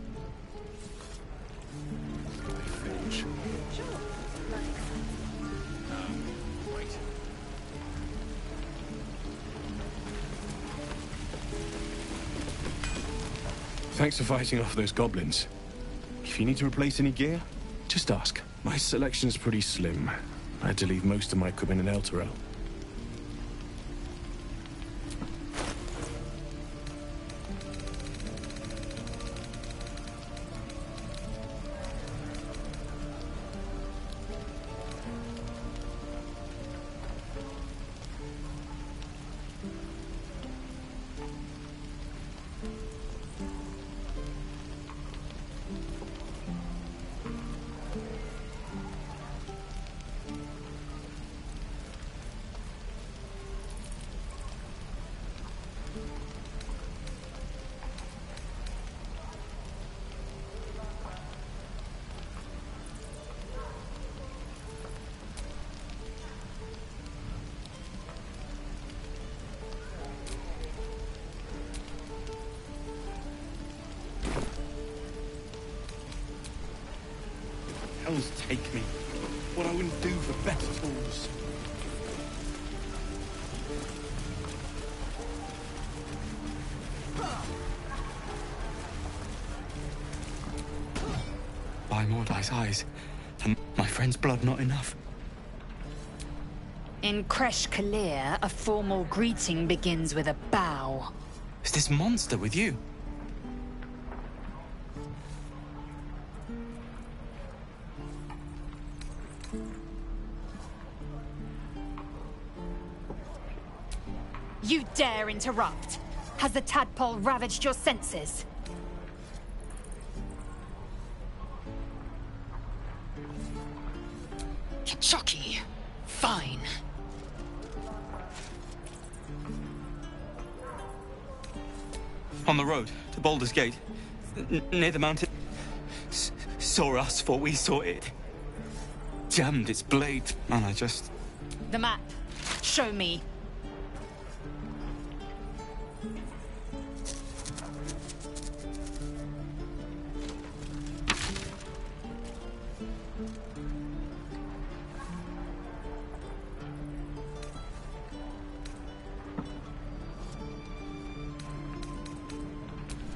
Thanks for fighting off those goblins. If you need to replace any gear, just ask. My selection's pretty slim. I had to leave most of my equipment in Elturel. Hells take me. What I wouldn't do for better tools. By Mordai's eyes, and my friend's blood not enough. In Kresh Kalir, a formal greeting begins with a bow. Is this monster with you? You dare interrupt? Has the tadpole ravaged your senses? Chucky. Fine. On the road to Baldur's Gate, near the mountain. Saw us before we saw it. Jammed its blade, and I just... The map. Show me.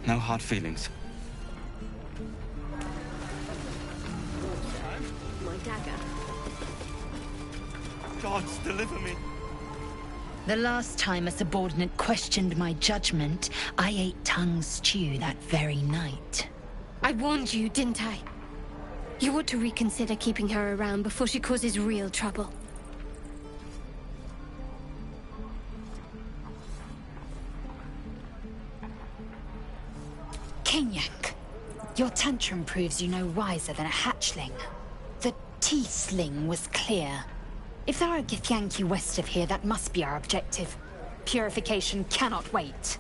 No hard feelings. My dagger. Gods, deliver me. The last time a subordinate questioned my judgment, I ate tongue stew that very night. I warned you, didn't I? You ought to reconsider keeping her around before she causes real trouble. Kinyak, your tantrum proves you no wiser than a hatchling. The Tiefling was clear. If there are Githyanki west of here, that must be our objective. Purification cannot wait.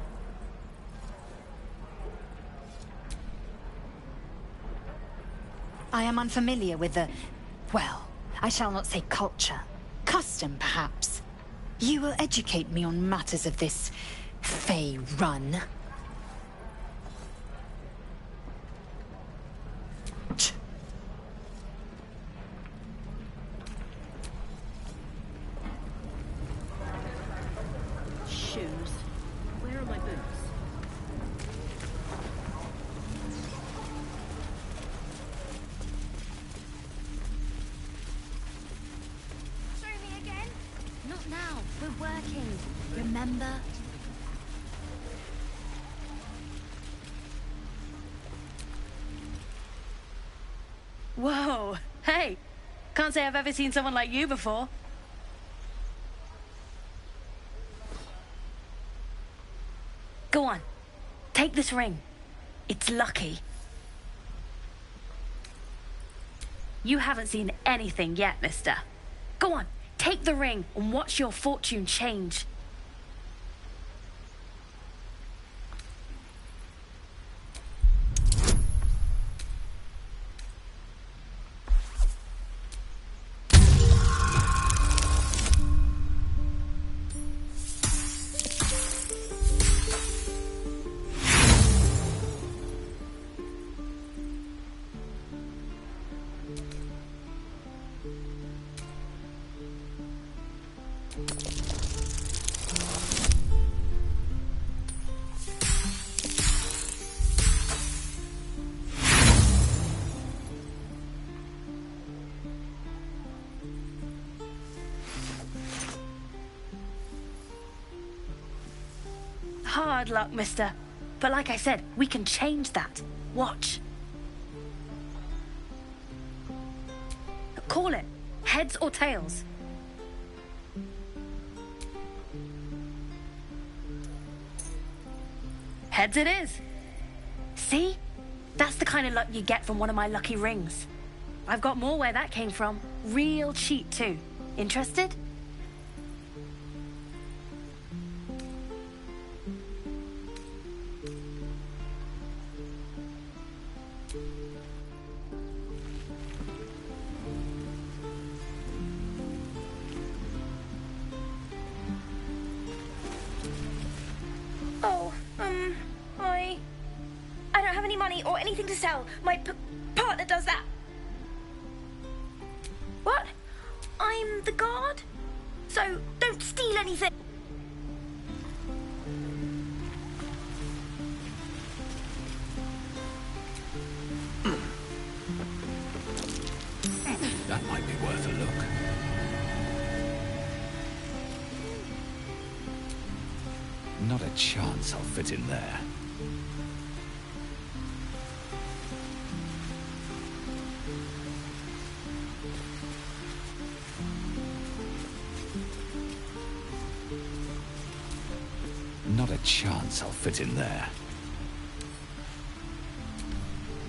I am unfamiliar with the... well, I shall not say culture. Custom, perhaps. You will educate me on matters of this... Fey run. Shoes. Where are my boots? Through me again? Not now. We're working. Remember? Whoa! Hey! Can't say I've ever seen someone like you before. Go on. Take this ring. It's lucky. You haven't seen anything yet, mister. Go on. Take the ring and watch your fortune change. Hard luck, mister. But like I said, we can change that. Watch. Call it. Heads or tails? Heads it is. See? That's the kind of luck you get from one of my lucky rings. I've got more where that came from. Real cheap, too. Interested? Oh, I don't have any money or anything to sell. My partner does that. What? I'm the guard? So don't steal anything. That might be worth a look. Not a chance I'll fit in there. Not a chance I'll fit in there.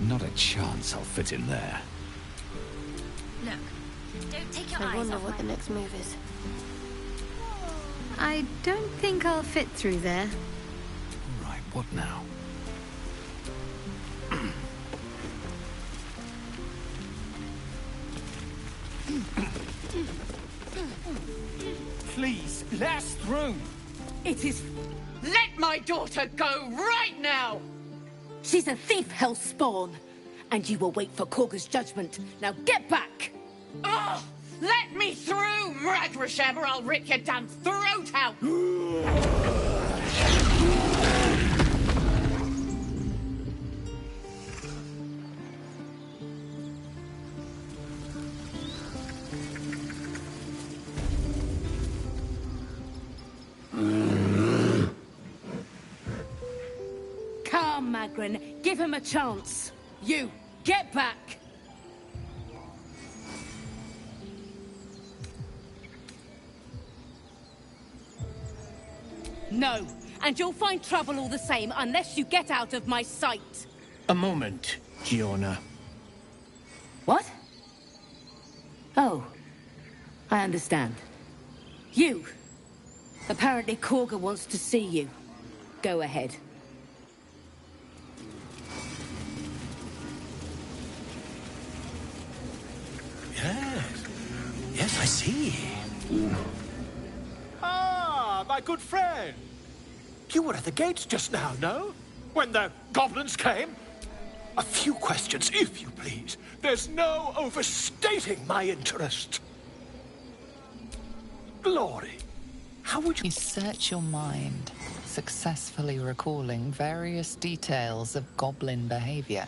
Not a chance I'll fit in there. Look, don't take your I eyes wonder off what my... the next move is. I don't think I'll fit through there. Right, what now? Please, blast through. It is... Let my daughter go right now! She's a thief, hellspawn. And you will wait for Korga's judgment. Now get back! Oh! Let me through, Mragrasham, or I'll rip your damn throat out! Come, Magrin, give him a chance. You, get back! No, and you'll find trouble all the same unless you get out of my sight. A moment, Giona. What? Oh, I understand. You! Apparently Korga wants to see you. Go ahead. Yes. Yes, I see. Ah, my good friend. You were at the gates just now, no? When the goblins came? A few questions, if you please. There's no overstating my interest. Glory, how would you search your mind, successfully recalling various details of goblin behavior?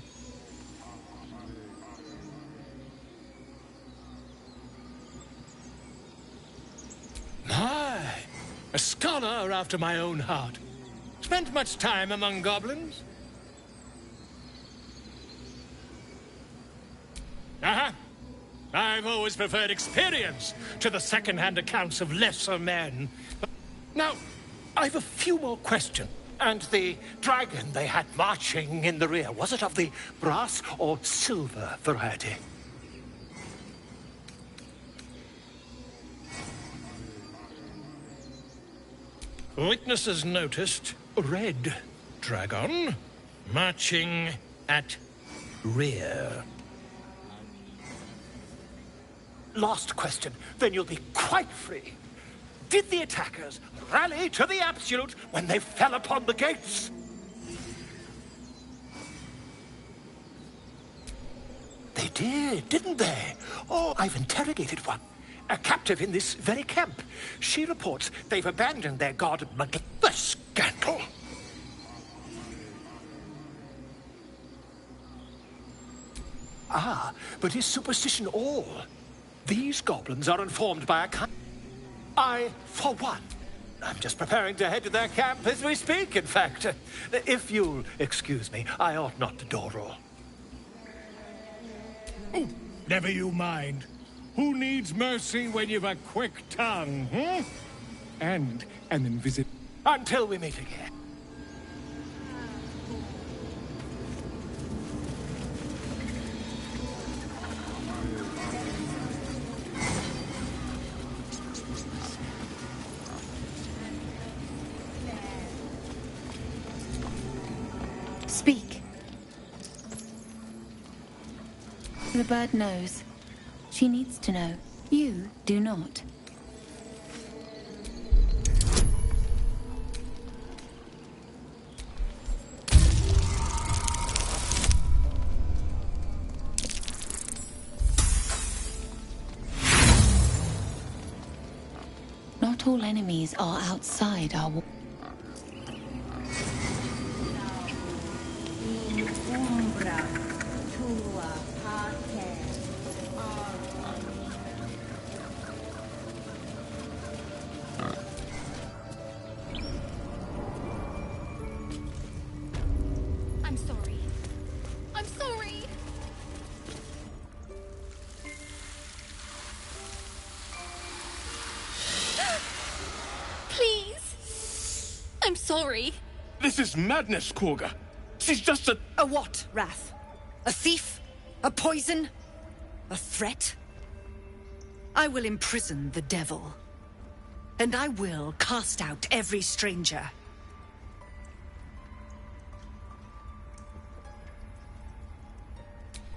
My, a scholar after my own heart. Spent much time among goblins? Uh-huh. I've always preferred experience to the second-hand accounts of lesser men. Now, I've a few more questions. And the dragon they had marching in the rear, was it of the brass or silver variety? Witnesses noticed red dragon marching at rear. Last question, then you'll be quite free. Did the attackers rally to the absolute when they fell upon the gates? They did, didn't they? Oh, I've interrogated one. A captive in this very camp. She reports they've abandoned their god The scandal! Ah, but is superstition all? These goblins are informed by a I, for one, I'm just preparing to head to their camp as we speak, in fact. If you'll excuse me, I ought not to dawdle. Oh, never you mind. Who needs mercy when you've a quick tongue, hmm? And an invisible... Until we meet again. Speak. The bird knows. She needs to know. You do not. Not all enemies are outside our walls. I'm sorry. I'm sorry. Please. I'm sorry. This is madness, Korga. She's just a... A what, Wrath? A thief? A poison? A threat? I will imprison the devil. And I will cast out every stranger.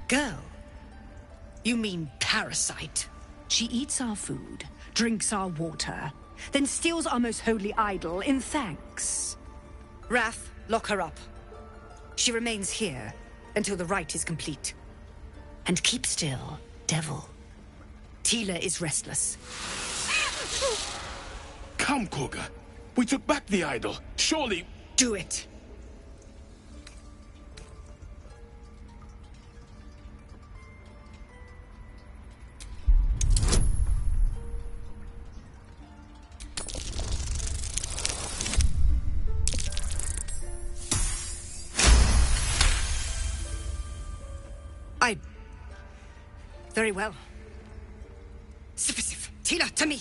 Girl? You mean parasite? She eats our food, drinks our water, then steals our most holy idol in thanks. Wrath, lock her up. She remains here until the rite is complete. And keep still, devil. Tila is restless. Come, Korga. We took back the idol. Surely... Do it. Very well. Sif, Tila, to me!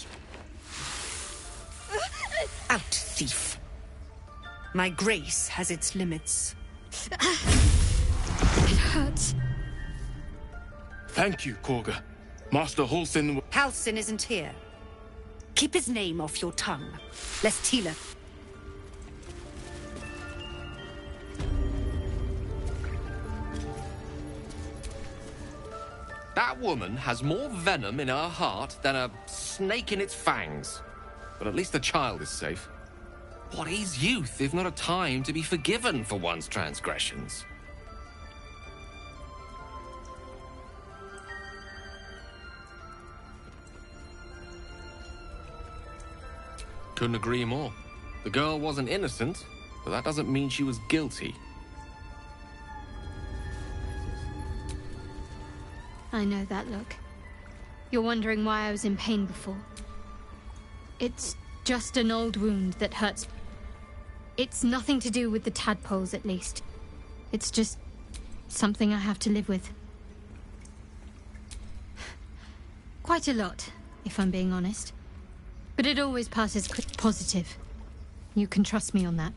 Out, thief. My grace has its limits. It hurts. Thank you, Korga. Master Halsin... Halsin isn't here. Keep his name off your tongue, lest Tila... That woman has more venom in her heart than a snake in its fangs. But at least the child is safe. What is youth if not a time to be forgiven for one's transgressions? Couldn't agree more. The girl wasn't innocent, but that doesn't mean she was guilty. I know that look. You're wondering why I was in pain before. It's just an old wound that hurts. It's nothing to do with the tadpoles, at least. It's just something I have to live with. Quite a lot, if I'm being honest. But it always passes positive. You can trust me on that.